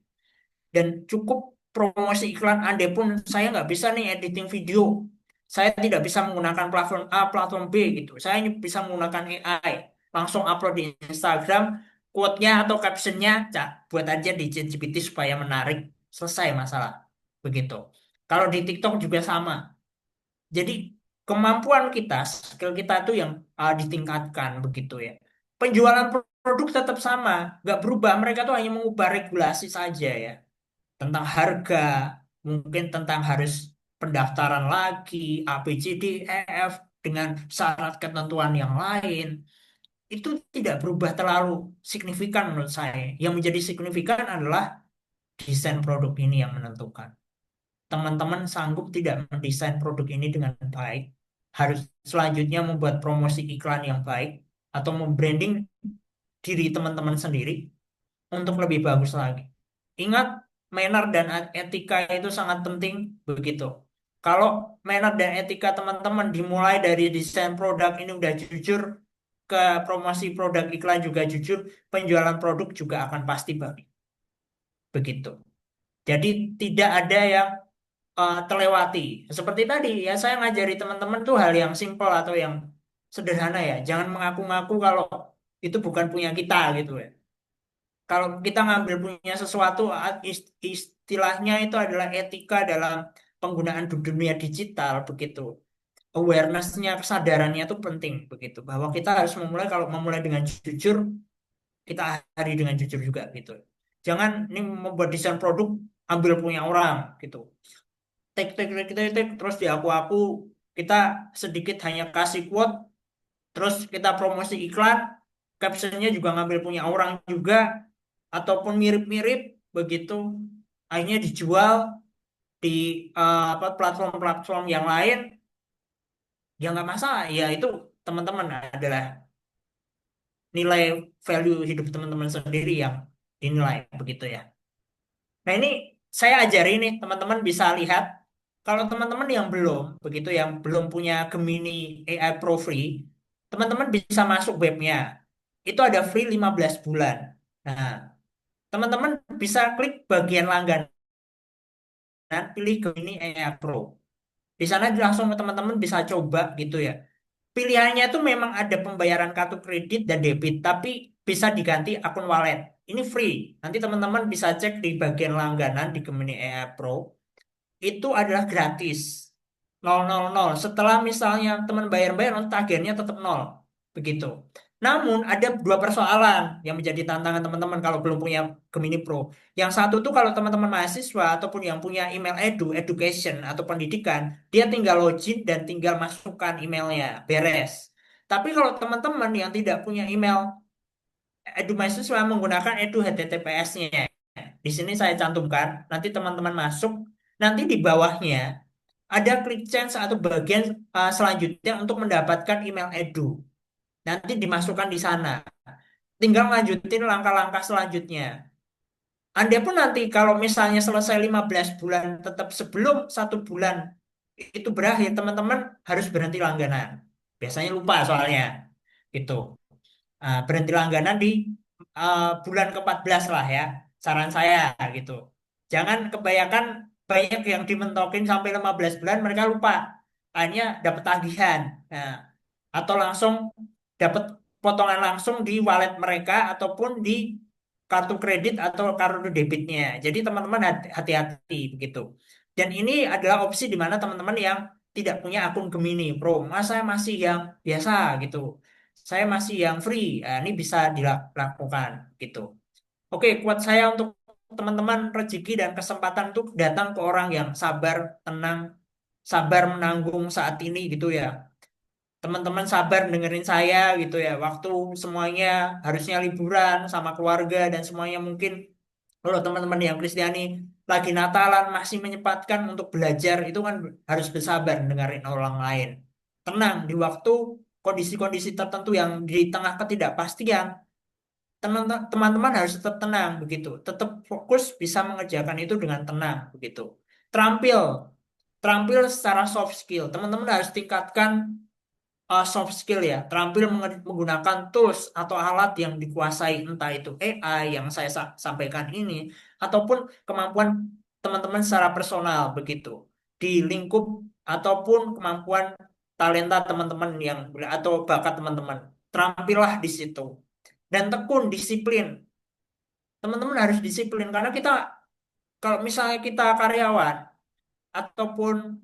Dan cukup promosi iklan, andai pun saya nggak bisa nih editing video, saya tidak bisa menggunakan platform A, platform B gitu, saya hanya bisa menggunakan AI, langsung upload di Instagram, quote-nya atau captionnya, cak, buat aja di ChatGPT supaya menarik, selesai masalah begitu. Kalau di TikTok juga sama. Jadi kemampuan kita, skill kita tuh yang ditingkatkan begitu ya. Penjualan produk tetap sama, nggak berubah. Mereka tuh hanya mengubah regulasi saja ya. Tentang harga, mungkin tentang harus pendaftaran lagi, A, B, C, D, E, F, dengan syarat ketentuan yang lain. Itu tidak berubah terlalu signifikan menurut saya. Yang menjadi signifikan adalah desain produk ini yang menentukan. Teman-teman sanggup tidak mendesain produk ini dengan baik, harus selanjutnya membuat promosi iklan yang baik atau membranding diri teman-teman sendiri untuk lebih bagus lagi. Ingat, manner dan etika itu sangat penting begitu. Kalau manner dan etika teman-teman dimulai dari desain produk ini udah jujur, ke promosi produk iklan juga jujur, penjualan produk juga akan pasti baik. Begitu. Jadi tidak ada yang terlewati. Seperti tadi ya saya ngajari teman-teman tuh hal yang simpel atau yang sederhana ya. Jangan mengaku-ngaku kalau itu bukan punya kita gitu ya. Kalau kita ngambil punya sesuatu, istilahnya itu adalah etika dalam penggunaan dunia digital begitu. Awareness-nya, kesadarannya itu penting begitu. Bahwa kita harus memulai, kalau memulai dengan jujur, kita akhiri dengan jujur juga gitu. Jangan ini membuat desain produk ambil punya orang gitu. Tek, terus di aku kita sedikit hanya kasih quote, terus kita promosi iklan, captionnya juga ngambil punya orang juga, ataupun mirip-mirip begitu, akhirnya dijual di apa platform-platform yang lain, ya nggak masalah. Ya itu teman-teman adalah nilai value hidup teman-teman sendiri yang dinilai begitu ya. Nah ini saya ajari nih teman-teman bisa lihat kalau teman-teman yang belum begitu yang belum punya Gemini AI Pro free, teman-teman bisa masuk webnya. Itu ada free 15 bulan. Nah, teman-teman bisa klik bagian langganan, pilih Gemini AI Pro. Di sana langsung teman-teman bisa coba gitu ya. Pilihannya itu memang ada pembayaran kartu kredit dan debit, tapi bisa diganti akun wallet. Ini free. Nanti teman-teman bisa cek di bagian langganan di Gemini AI Pro. Itu adalah gratis. 000. Setelah misalnya teman bayar-bayar, nanti tagihannya tetap nol. Begitu. Namun ada dua persoalan yang menjadi tantangan teman-teman kalau belum punya Gemini Pro. Yang satu tuh kalau teman-teman mahasiswa ataupun yang punya email education atau pendidikan, dia tinggal login dan tinggal masukkan emailnya, beres. Tapi kalau teman-teman yang tidak punya email edu mahasiswa menggunakan edu HTTPS-nya, di sini saya cantumkan, nanti teman-teman masuk, nanti di bawahnya ada klik chance atau bagian selanjutnya untuk mendapatkan email edu. Nanti dimasukkan di sana. Tinggal lanjutin langkah-langkah selanjutnya. Anda pun nanti kalau misalnya selesai 15 bulan tetap sebelum 1 bulan itu berakhir, teman-teman harus berhenti langganan. Biasanya lupa soalnya. Gitu. Berhenti langganan di bulan ke-14 lah ya. Saran saya gitu. Jangan kebanyakan banyak yang dimentokin sampai 15 bulan mereka lupa. Akhirnya dapat tagihan. Nah, atau langsung dapat potongan langsung di wallet mereka ataupun di kartu kredit atau kartu debitnya. Jadi teman-teman hati-hati begitu. Dan ini adalah opsi di mana teman-teman yang tidak punya akun Gemini Pro, mas saya masih yang biasa gitu. Saya masih yang free. Nah, ini bisa dilakukan gitu. Oke, kuat saya untuk teman-teman rezeki dan kesempatan untuk datang ke orang yang sabar, tenang, sabar menanggung saat ini gitu ya. Teman-teman sabar dengerin saya gitu ya. Waktu semuanya harusnya liburan sama keluarga dan semuanya mungkin kalau teman-teman yang Kristiani lagi Natalan masih menyempatkan untuk belajar itu kan harus bersabar dengerin orang lain. Tenang di waktu kondisi-kondisi tertentu yang di tengah ketidakpastian, teman-teman harus tetap tenang begitu. Tetap fokus bisa mengerjakan itu dengan tenang begitu. Terampil, terampil secara soft skill. Teman-teman harus tingkatkan soft skill ya, terampil menggunakan tools atau alat yang dikuasai, entah itu AI yang saya sampaikan ini, ataupun kemampuan teman-teman secara personal begitu, di lingkup ataupun kemampuan talenta teman-teman yang atau bakat teman-teman, terampillah di situ dan tekun disiplin. Teman-teman harus disiplin karena kita kalau misalnya kita karyawan ataupun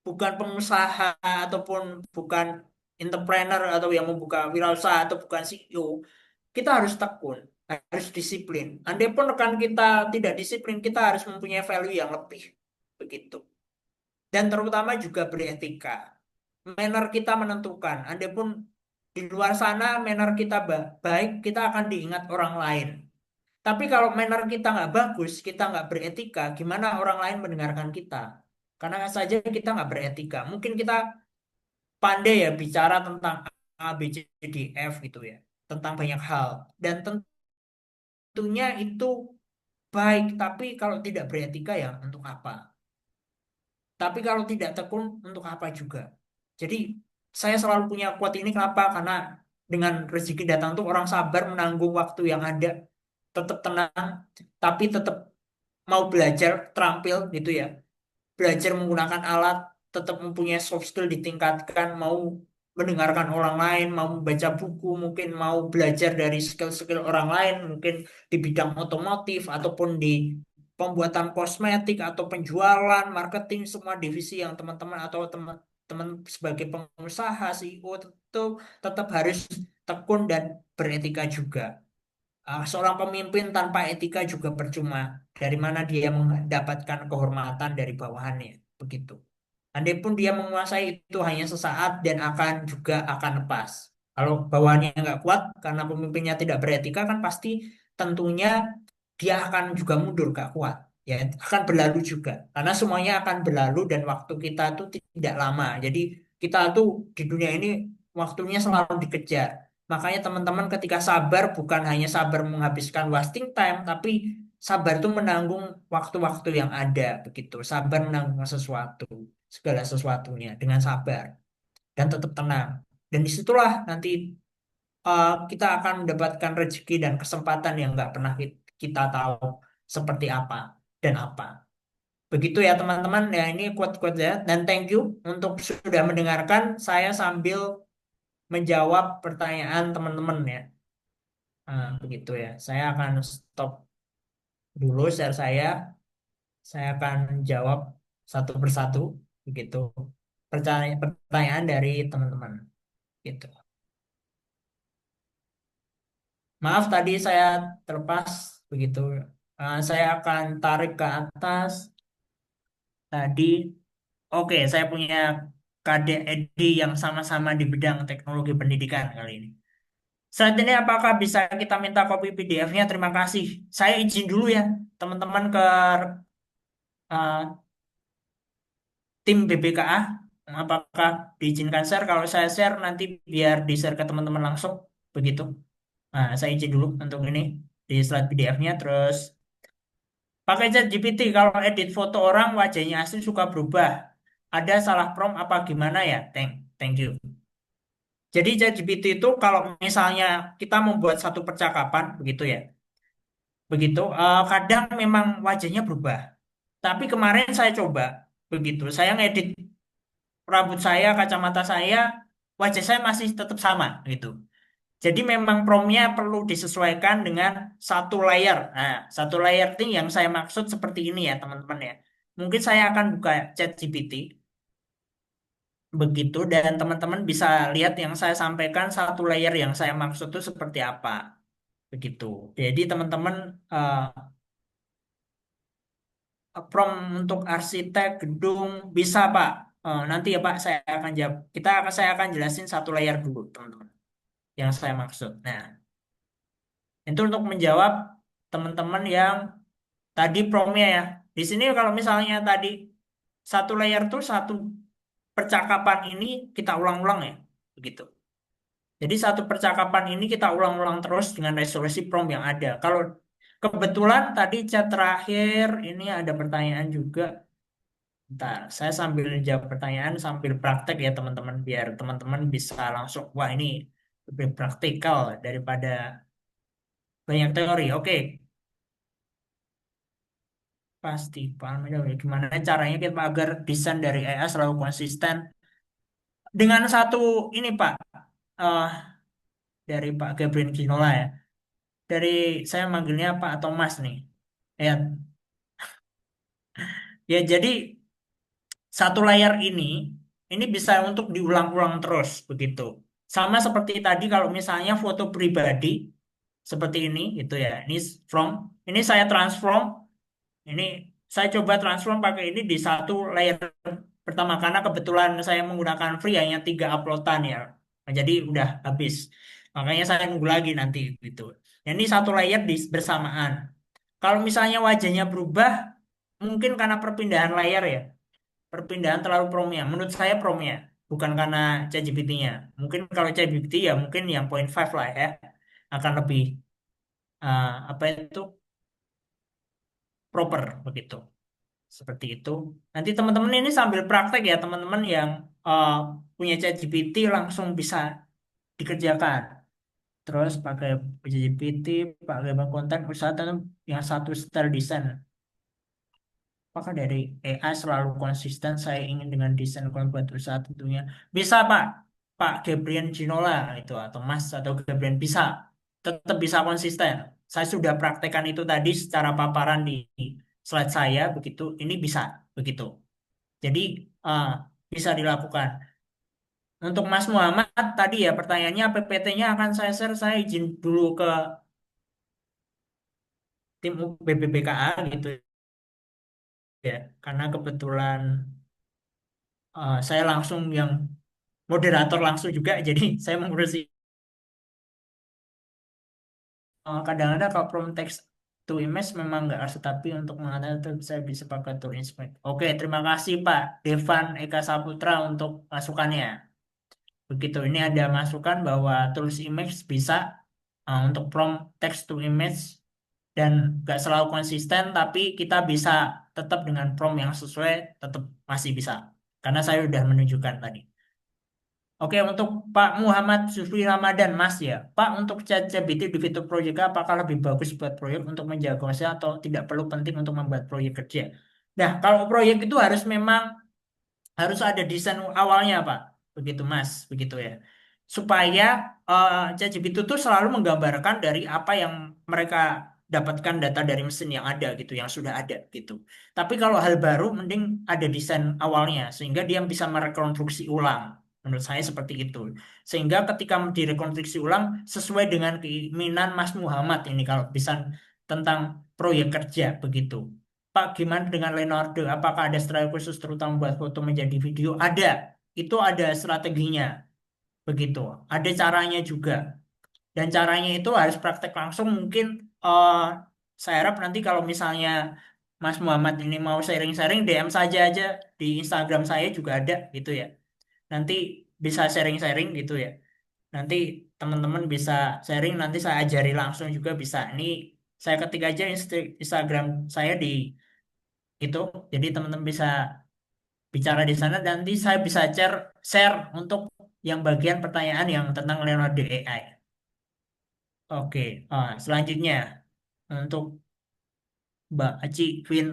bukan pengusaha ataupun bukan entrepreneur atau yang membuka wirausaha atau bukan CEO, kita harus tekun, harus disiplin. Andai pun rekan kita tidak disiplin, kita harus mempunyai value yang lebih. Begitu. Dan terutama juga beretika. Manner kita menentukan. Andai pun di luar sana manner kita baik, kita akan diingat orang lain. Tapi kalau manner kita nggak bagus, kita nggak beretika, gimana orang lain mendengarkan kita? Karena saja kita nggak beretika. Mungkin kita pandai ya bicara tentang A, B, C, D, F gitu ya. Tentang banyak hal. Dan tentunya itu baik, tapi kalau tidak beretika ya untuk apa? Tapi kalau tidak tekun untuk apa juga? Jadi saya selalu punya quote ini kenapa? Karena dengan rezeki datang tuh orang sabar menanggung waktu yang ada, tetap tenang, tapi tetap mau belajar terampil gitu ya, belajar menggunakan alat, tetap mempunyai soft skill ditingkatkan, mau mendengarkan orang lain, mau membaca buku, mungkin mau belajar dari skill-skill orang lain, mungkin di bidang otomotif ataupun di pembuatan kosmetik atau penjualan, marketing, semua divisi yang teman-teman atau teman-teman sebagai pengusaha, CEO tentu tetap harus tekun dan beretika juga. Seorang pemimpin tanpa etika juga percuma. Dari mana dia mendapatkan kehormatan dari bawahannya, begitu. Andai pun dia menguasai itu hanya sesaat dan akan juga akan lepas. Kalau bawahannya nggak kuat karena pemimpinnya tidak beretika kan pasti tentunya dia akan juga mundur gak kuat. Ya akan berlalu juga. Karena semuanya akan berlalu dan waktu kita tuh tidak lama. Jadi kita tuh di dunia ini waktunya selalu dikejar. Makanya teman-teman ketika sabar bukan hanya sabar menghabiskan wasting time, tapi sabar itu menanggung waktu-waktu yang ada begitu. Sabar menanggung sesuatu, segala sesuatunya dengan sabar dan tetap tenang. Dan disitulah nanti kita akan mendapatkan rezeki dan kesempatan yang nggak pernah kita tahu seperti apa dan apa. Begitu ya teman-teman. Ya ini quote-quote ya. Dan thank you untuk sudah mendengarkan saya sambil menjawab pertanyaan teman-teman ya. Begitu ya. Saya akan stop dulu share saya. Saya akan jawab satu persatu begitu. Pertanyaan dari teman-teman gitu. Maaf tadi saya terlepas begitu. Saya akan tarik ke atas tadi. Oke, saya punya Kadek Edi yang sama-sama di bidang teknologi pendidikan kali ini. Saat ini apakah bisa kita minta kopi PDF-nya? Terima kasih. Saya izin dulu ya, teman-teman ke uh, tim BBKA. Apakah diizinkan share? Kalau saya share nanti biar di-share ke teman-teman langsung. Begitu. Nah, saya izin dulu untuk ini di slide PDF-nya. Terus pakai ChatGPT kalau edit foto orang wajahnya asli suka berubah. Ada salah prompt apa gimana ya? Thank you. Jadi ChatGPT itu kalau misalnya kita membuat satu percakapan begitu ya. Begitu, kadang memang wajahnya berubah. Tapi kemarin saya coba begitu. Saya ngedit rambut saya, kacamata saya, wajah saya masih tetap sama gitu. Jadi memang promptnya perlu disesuaikan dengan satu layer. Nah, satu layer ini yang saya maksud seperti ini ya teman-teman ya. Mungkin saya akan buka ChatGPT begitu dan teman-teman bisa lihat yang saya sampaikan satu layer yang saya maksud itu seperti apa begitu. Jadi teman-teman prompt untuk arsitek gedung bisa Pak. Nanti ya Pak saya akan jawab. Saya akan jelasin satu layer dulu teman-teman yang saya maksud. Nah, itu untuk menjawab teman-teman yang tadi promnya ya. Di sini kalau misalnya tadi satu layer tuh satu percakapan ini kita ulang-ulang ya, begitu. Jadi satu percakapan ini kita ulang-ulang terus dengan resolusi prompt yang ada. Kalau kebetulan tadi chat terakhir ini ada pertanyaan juga. Bentar, saya sambil jawab pertanyaan sambil praktek ya teman-teman biar teman-teman bisa langsung wah ini lebih praktikal daripada banyak teori. Oke, pasti paham ya gimana caranya kita agar desain dari AI selalu konsisten dengan satu ini Pak eh dari Pak Gabriel Ginola ya. Dari saya manggilnya Pak atau Mas nih. Ya, ya jadi satu layar ini bisa untuk diulang-ulang terus begitu. Sama seperti tadi kalau misalnya foto pribadi seperti ini gitu ya. From ini saya transform, ini saya coba transform pakai ini di satu layer pertama karena kebetulan saya menggunakan free hanya 3 uploadan ya. Nah, jadi udah habis. Makanya saya nunggu lagi nanti gitu. Nah, ini satu layer bersamaan. Kalau misalnya wajahnya berubah, mungkin karena perpindahan layar ya. Perpindahan terlalu promnya. Menurut saya promnya, bukan karena ChatGPT-nya. Mungkin kalau ChatGPT ya mungkin yang point five lah ya akan lebih apa itu proper begitu. Seperti itu. Nanti teman-teman ini sambil praktek ya teman-teman yang uh, punya ChatGPT langsung bisa dikerjakan. Terus pakai ChatGPT, pakai konten usaha yang satu style design. apakah dari AI selalu konsisten saya ingin dengan desain kalau buat usaha tentunya bisa Pak, Pak Gabriel Ginola itu atau Mas atau Gabriel bisa tetap bisa konsisten. Saya sudah praktekkan itu tadi secara paparan di slide saya begitu. Ini bisa begitu. Jadi eh, bisa dilakukan. Untuk Mas Muhammad tadi ya pertanyaannya PPT-nya akan saya share. Saya izin dulu ke tim BPBKA gitu ya. Karena kebetulan saya langsung yang moderator langsung juga. Jadi saya mengurusi kadang-kadang kalau from text to image memang nggak harus tapi untuk mengatakan itu saya bisa pakai to inspect. Oke, terima kasih Pak Devan Eka Saputra untuk masukannya. Begitu, ini ada masukan bahwa tools image bisa untuk prompt text to image dan nggak selalu konsisten, tapi kita bisa tetap dengan prompt yang sesuai, tetap masih bisa. Karena saya sudah menunjukkan tadi. Oke, untuk Pak Muhammad Zufri Ramadan, Mas ya. Pak, untuk ChatGPT di fitur proyek apakah lebih bagus buat proyek untuk menjaga hasil atau tidak perlu penting untuk membuat proyek kerja? Nah, kalau proyek itu harus ada desain awalnya, Pak. Begitu, Mas. Begitu ya. Supaya ChatGPT itu selalu menggambarkan dari apa yang mereka dapatkan data dari mesin yang ada gitu, yang sudah ada gitu. Tapi kalau hal baru, mending ada desain awalnya, sehingga dia bisa merekonstruksi ulang. Menurut saya seperti itu. Sehingga ketika direkonstruksi ulang, sesuai dengan keinginan Mas Muhammad ini, kalau bisa tentang proyek kerja, begitu. Pak, gimana dengan Leonardo? Apakah ada strategi khusus terutama buat foto menjadi video? Ada. Itu ada strateginya. Begitu. Ada caranya juga. Dan caranya itu harus praktek langsung. Mungkin eh, saya harap nanti kalau misalnya Mas Muhammad ini mau sharing-sharing, DM saja aja di Instagram saya juga ada gitu ya. Nanti bisa sharing-sharing gitu ya. Nanti teman-teman bisa sharing, nanti saya ajari langsung juga bisa. Ini saya ketik aja Instagram saya di itu. Jadi teman-teman bisa bicara di sana dan nanti saya bisa share untuk yang bagian pertanyaan yang tentang Leonardo AI. Oke, selanjutnya untuk Mbak Aci Queen,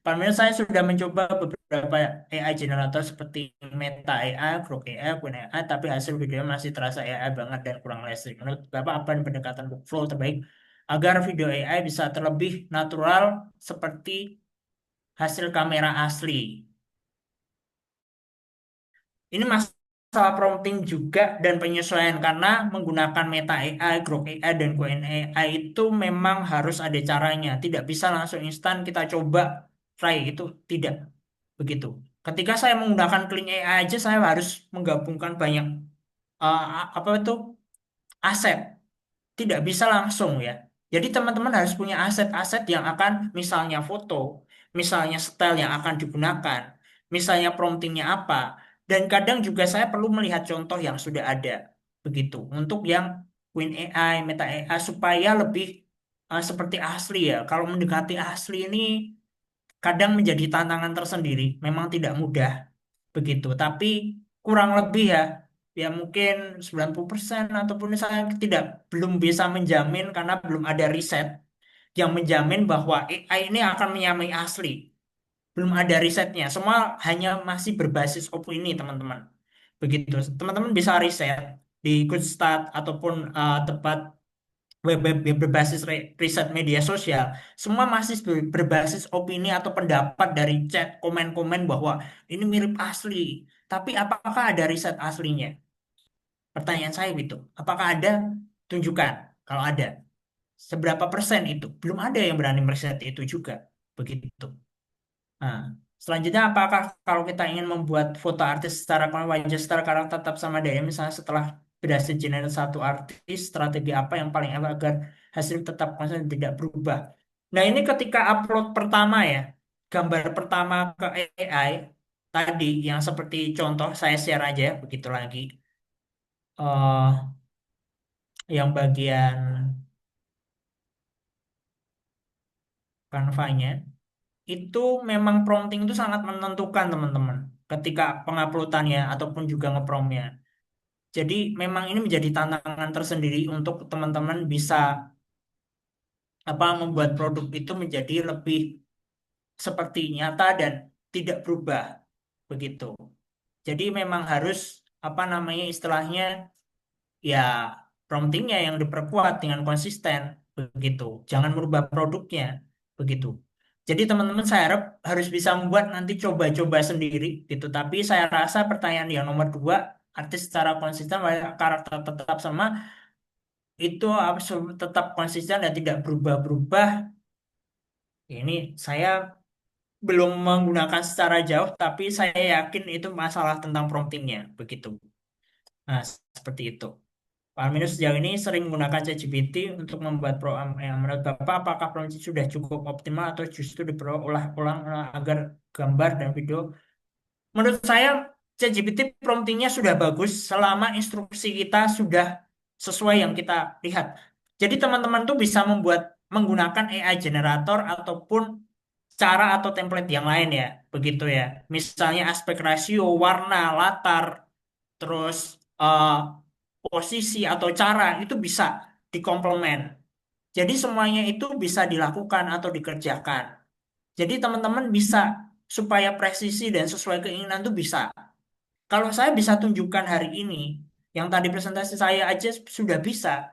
paling saya sudah mencoba beberapa AI generator seperti Meta AI, Grok AI, Queen AI, tapi hasil videonya masih terasa AI banget dan kurang listrik. Menurut Bapak apa pendekatan workflow terbaik agar video AI bisa terlebih natural seperti hasil kamera asli? Ini masalah prompting juga dan penyesuaian karena menggunakan Meta AI, Grok AI, dan Qwen AI itu memang harus ada caranya. Tidak bisa langsung instan kita coba try itu tidak begitu. Ketika saya menggunakan Kling AI aja saya harus menggabungkan banyak apa itu aset. Tidak bisa langsung ya. Jadi teman-teman harus punya aset-aset yang akan misalnya foto, misalnya style yang akan digunakan, misalnya promptingnya apa. Dan kadang juga saya perlu melihat contoh yang sudah ada. Begitu. Untuk yang Queen AI, Meta AI supaya lebih seperti asli ya. Kalau mendekati asli ini kadang menjadi tantangan tersendiri. Memang tidak mudah begitu. Tapi kurang lebih ya, ya mungkin 90% ataupun saya tidak belum bisa menjamin karena belum ada riset yang menjamin bahwa AI ini akan menyamai asli. Belum ada risetnya. Semua hanya masih berbasis opini, teman-teman. Begitu. Teman-teman bisa riset di Goodstart ataupun tempat web-web yang berbasis riset media sosial, semua masih berbasis opini atau pendapat dari chat, komen-komen bahwa ini mirip asli. Tapi apakah ada riset aslinya? Pertanyaan saya itu, apakah ada? Tunjukkan kalau ada. Seberapa persen itu? Belum ada yang berani meriset itu juga. Begitu. Nah, selanjutnya apakah kalau kita ingin membuat foto artis secara wajah secara karakter tetap sama daya, misalnya setelah berhasil generate satu artis, strategi apa yang paling efektif agar hasil tetap konsisten dan tidak berubah? Nah, ini ketika upload pertama ya, gambar pertama ke AI tadi yang seperti contoh saya share aja begitu lagi. Yang bagian kanvanya itu memang prompting itu sangat menentukan teman-teman ketika penguploadannya ataupun juga ngepromnya. Jadi memang ini menjadi tantangan tersendiri untuk teman-teman bisa apa membuat produk itu menjadi lebih seperti nyata dan tidak berubah begitu. Jadi memang harus apa namanya istilahnya ya promptingnya yang diperkuat dengan konsisten begitu. Jangan merubah produknya begitu. Jadi teman-teman saya harap harus bisa membuat nanti coba-coba sendiri gitu. Tapi saya rasa pertanyaan yang nomor dua, artis secara konsisten karakter tetap sama itu tetap konsisten dan tidak berubah-berubah. Ini saya belum menggunakan secara jauh, tapi saya yakin itu masalah tentang promptingnya begitu. Nah, seperti itu. Pak Minus sejauh ini sering menggunakan ChatGPT untuk membuat program yang menurut Bapak apakah program itu sudah cukup optimal atau justru diperlu ulang-ulang agar gambar dan video. Menurut saya ChatGPT promptingnya sudah bagus selama instruksi kita sudah sesuai yang kita lihat. Jadi teman-teman tuh bisa menggunakan AI generator ataupun cara atau template yang lain ya, begitu ya. Misalnya aspek rasio, warna, latar, terus posisi atau cara itu bisa dikomplement. Jadi semuanya itu bisa dilakukan atau dikerjakan. Jadi teman-teman bisa supaya presisi dan sesuai keinginan itu bisa. Kalau saya bisa tunjukkan hari ini, yang tadi presentasi saya aja sudah bisa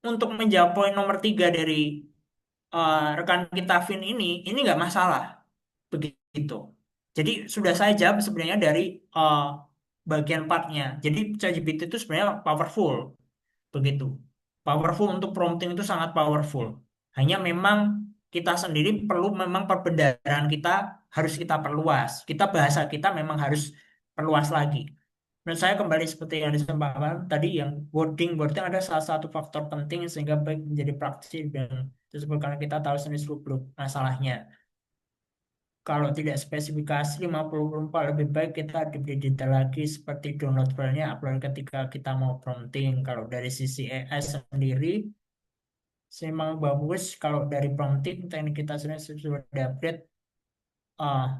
untuk menjawab poin nomor tiga dari rekan kita Vin ini nggak masalah begitu. Jadi sudah saya jawab sebenarnya dari eh, bagian partnya. Jadi ChatGPT itu sebenarnya powerful begitu. Powerful untuk prompting itu sangat powerful. Hanya memang kita sendiri perlu memang perbendaharaan kita harus kita perluas. Kita bahasa kita memang harus perluas lagi. Menurut saya kembali seperti yang disampaikan tadi yang wording ada salah satu faktor penting sehingga baik menjadi praktisi dan tersebut karena kita tahu sendiri seluk-beluk masalahnya. Kalau tidak spesifikasi 54 lebih baik kita diberi detail lagi seperti download filenya, upload ketika kita mau prompting. Kalau dari sisi AI sendiri, memang bagus. Kalau dari prompting, teknik kita sudah update.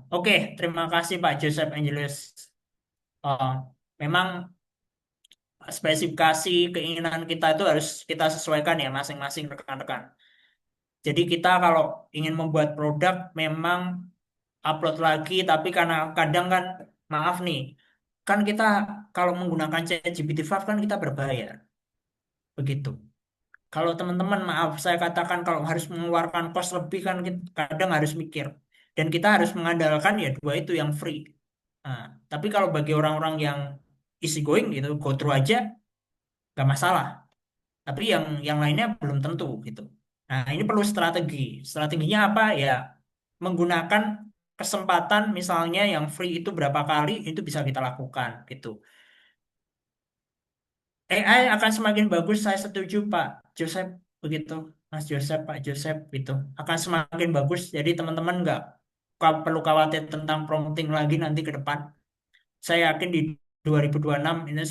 Oke, terima kasih Pak Joseph Angelus. Memang spesifikasi keinginan kita itu harus kita sesuaikan ya masing-masing rekan-rekan. Jadi kita kalau ingin membuat produk memang upload lagi, tapi karena kadang kan maaf nih, kan kita kalau menggunakan ChatGPT 5 kan kita berbayar, begitu. Kalau teman-teman maaf saya katakan kalau harus mengeluarkan cost lebih kan kadang harus mikir. Dan kita harus mengandalkan ya dua itu yang free. Nah, tapi kalau bagi orang-orang yang easy going gitu, go through aja, nggak masalah. Tapi yang lainnya belum tentu gitu. Nah, ini perlu strategi. Strateginya apa? Ya, menggunakan kesempatan misalnya yang free itu berapa kali itu bisa kita lakukan gitu. AI akan semakin bagus, saya setuju Pak Joseph begitu. Mas Joseph, Pak Joseph gitu. Akan semakin bagus. Jadi teman-teman nggak perlu khawatir tentang prompting lagi nanti ke depan. Saya yakin di 2026 ini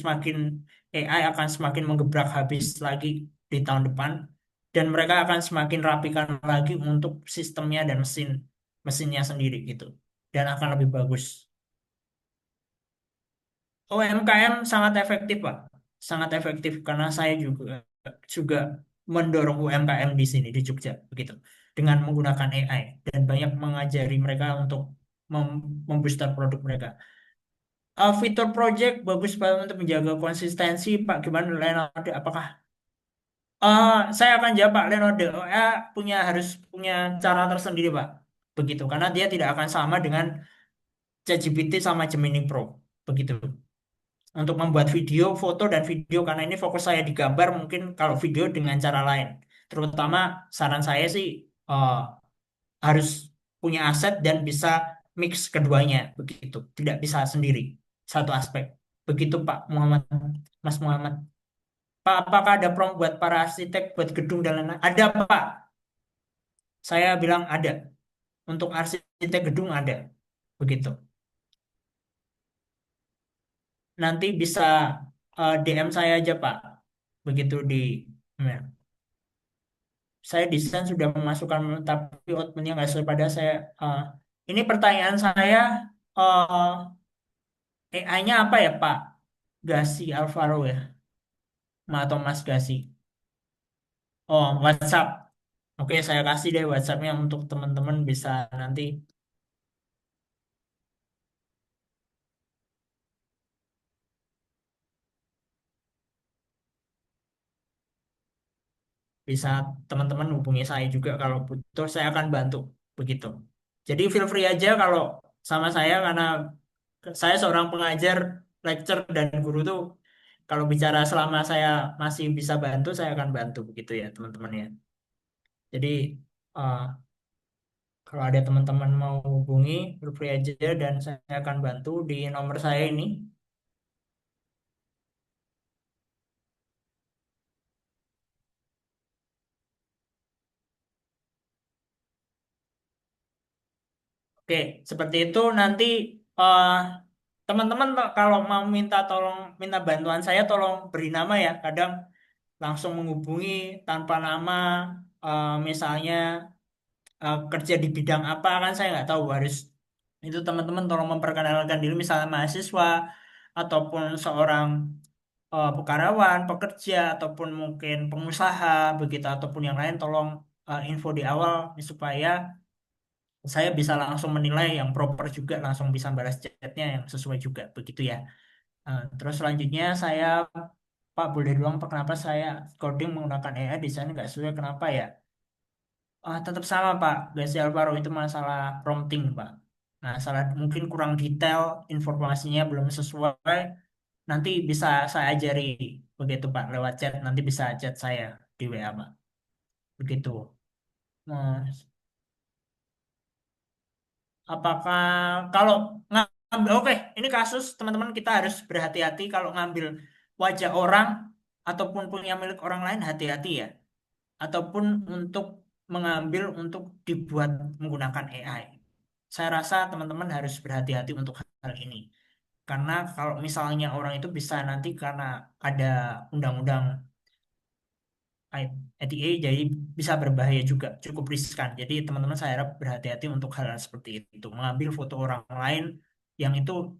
AI akan semakin menggebrak habis lagi di tahun depan dan mereka akan semakin rapikan lagi untuk sistemnya dan mesinnya sendiri gitu dan akan lebih bagus. UMKM sangat efektif Pak, sangat efektif karena saya juga juga mendorong UMKM di sini di Jogja begitu dengan menggunakan AI dan banyak mengajari mereka untuk membooster produk mereka. Fitur project bagus banget untuk menjaga konsistensi, Pak. Gimana Leonardo? Apakah saya akan jawab Pak Leonardo? Harus punya cara tersendiri, Pak. Begitu, karena dia tidak akan sama dengan ChatGPT sama Gemini Pro. Begitu. Untuk membuat video, foto dan video, karena ini fokus saya di gambar, mungkin kalau video dengan cara lain. Terutama saran saya sih eh, harus punya aset dan bisa mix keduanya, begitu. Tidak bisa sendiri satu aspek. Begitu Pak Muhammad, Mas Muhammad. Pak, apakah ada prom buat para arsitek, buat gedung dan lain-lain? Ada Pak. Saya bilang ada. Untuk arsitek gedung ada. Begitu. Nanti bisa DM saya aja Pak. Begitu di email. Saya desain sudah memasukkan tapi outputnya nggak sesuai pada saya. eh, ini pertanyaan saya. AI-nya apa ya Pak? Gasi Alvaro ya? Atau Mas Gasi? Oh, WhatsApp. Oke, saya kasih deh WhatsApp-nya untuk teman-teman bisa nanti. bisa teman-teman hubungi saya juga kalau butuh, saya akan bantu begitu. Jadi feel free aja kalau sama saya, karena saya seorang pengajar, lecturer dan guru tuh, kalau bicara selama saya masih bisa bantu, saya akan bantu begitu ya teman-teman ya. Jadi eh, kalau ada teman-teman mau hubungi, feel free aja dan saya akan bantu di nomor saya ini. Oke, seperti itu nanti eh, teman-teman kalau mau minta tolong, minta bantuan saya, tolong beri nama ya. Kadang langsung menghubungi tanpa nama, misalnya kerja di bidang apa, kan saya nggak tahu, harus itu teman-teman tolong memperkenalkan diri, misalnya mahasiswa ataupun seorang karyawan, pekerja ataupun mungkin pengusaha begitu, ataupun yang lain, tolong info di awal supaya saya bisa langsung menilai yang proper juga, langsung bisa balas chatnya yang sesuai juga begitu ya. Terus selanjutnya saya, Pak, boleh doang Pak, kenapa saya coding menggunakan AI di sana nggak sesuai, kenapa ya? Tetap sama Pak, Gasi Alvaro, itu masalah prompting Pak. Nah, salah mungkin kurang detail, informasinya belum sesuai. Nanti bisa saya ajari begitu Pak lewat chat. Nanti bisa chat saya di WA Pak. Begitu. Nah, apakah kalau ngambil, oke, ini kasus teman-teman, kita harus berhati-hati kalau ngambil wajah orang ataupun punya milik orang lain, hati-hati ya. Ataupun untuk mengambil untuk dibuat menggunakan AI. Saya rasa teman-teman harus berhati-hati untuk hal ini. Karena kalau misalnya orang itu bisa nanti, karena ada undang-undang ITA, jadi bisa berbahaya juga, cukup riskan. Jadi teman-teman saya harap berhati-hati untuk hal-hal seperti itu. Mengambil foto orang lain yang itu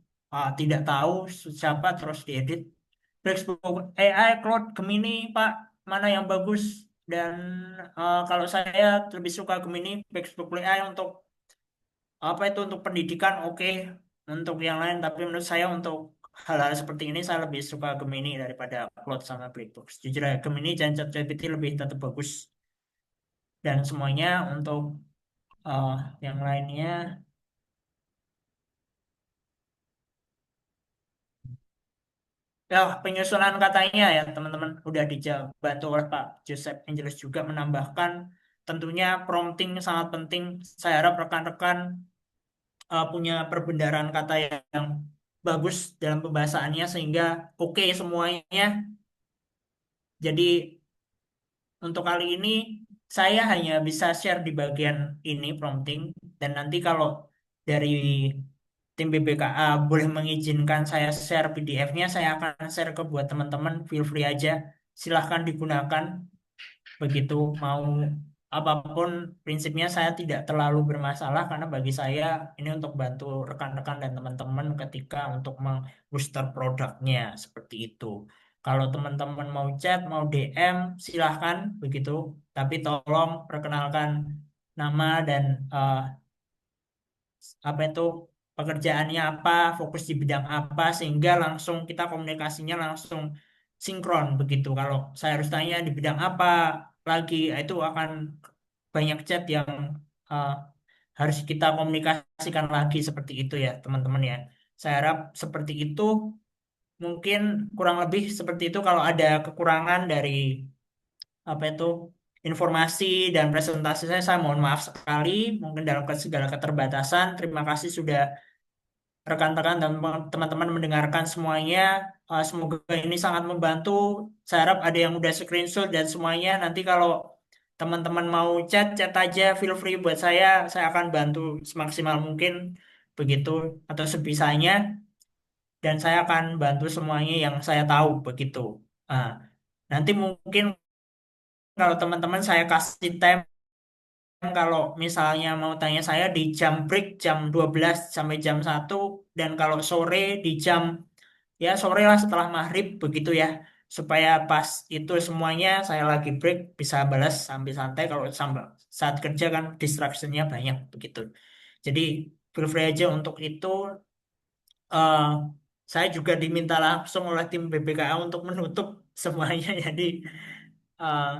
tidak tahu siapa, terus diedit. Facebook AI, Claude, Gemini, Pak, mana yang bagus? Dan kalau saya lebih suka Gemini, Facebook AI untuk apa itu, untuk pendidikan, oke. Untuk yang lain, tapi menurut saya untuk hal-hal seperti ini saya lebih suka Gemini daripada Claude sama Blackbox. Jujur aja, Gemini dan ChatGPT lebih tetap bagus. Dan semuanya untuk eh, yang lainnya, ya penyusunan katanya ya teman-teman udah dibantu oleh Pak Joseph Angeles juga, menambahkan tentunya prompting sangat penting. Saya harap rekan-rekan punya perbendaharaan kata yang bagus dalam pembahasannya sehingga oke semuanya. Jadi untuk kali ini saya hanya bisa share di bagian ini prompting, dan nanti kalau dari tim BBKA boleh mengizinkan saya share PDF-nya, saya akan share ke buat teman-teman, feel free aja, silahkan digunakan begitu. Mau apapun prinsipnya saya tidak terlalu bermasalah, karena bagi saya ini untuk bantu rekan-rekan dan teman-teman ketika untuk membooster produknya seperti itu. Kalau teman-teman mau chat, mau DM, silahkan begitu, tapi tolong perkenalkan nama dan apa itu, pekerjaannya apa, fokus di bidang apa, sehingga langsung kita komunikasinya langsung sinkron begitu. Kalau saya harus tanya di bidang apa lagi, itu akan banyak chat yang eh, harus kita komunikasikan lagi seperti itu ya teman-teman ya. Saya harap seperti itu, mungkin kurang lebih seperti itu. Kalau ada kekurangan dari apa itu informasi dan presentasi saya mohon maaf sekali, mungkin dalam segala keterbatasan. Terima kasih sudah rekan-rekan dan teman-teman mendengarkan semuanya. Semoga ini sangat membantu. Saya harap ada yang udah screenshot dan semuanya. Nanti kalau teman-teman mau chat, chat aja, feel free buat saya. Saya akan bantu semaksimal mungkin begitu, atau sebisanya. Dan saya akan bantu semuanya yang saya tahu begitu. Nah, nanti mungkin kalau teman-teman saya kasih time, kalau misalnya mau tanya saya di jam break jam 12 sampai jam 1, dan kalau sore di jam, ya sore lah setelah maghrib begitu ya, supaya pas itu semuanya saya lagi break bisa balas sambil santai. Kalau sambil saat kerja kan distraksinya banyak begitu. Jadi feel free aja untuk itu. Eh, saya juga diminta langsung oleh tim BBKA untuk menutup semuanya. Jadi eh,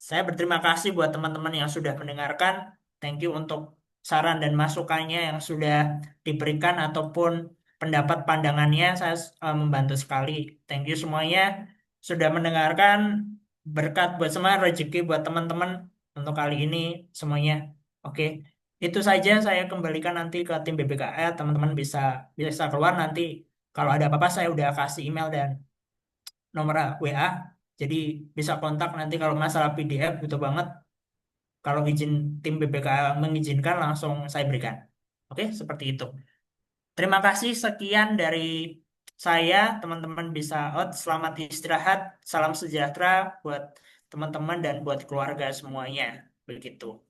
Saya berterima kasih buat teman-teman yang sudah mendengarkan. Thank you untuk saran dan masukannya yang sudah diberikan ataupun pendapat pandangannya. Saya membantu sekali. Thank you semuanya sudah mendengarkan. Berkat buat semua, rezeki buat teman-teman untuk kali ini semuanya. Oke, itu saja saya kembalikan nanti ke tim BBKE. Teman-teman bisa bisa keluar nanti. Kalau ada apa-apa saya udah kasih email dan nomor WA. Jadi bisa kontak nanti kalau masalah PDF butuh banget. Kalau izin tim BPK mengizinkan langsung saya berikan. Oke, seperti itu. Terima kasih sekian dari saya. Teman-teman bisa out. Selamat istirahat. Salam sejahtera buat teman-teman dan buat keluarga semuanya. Begitu.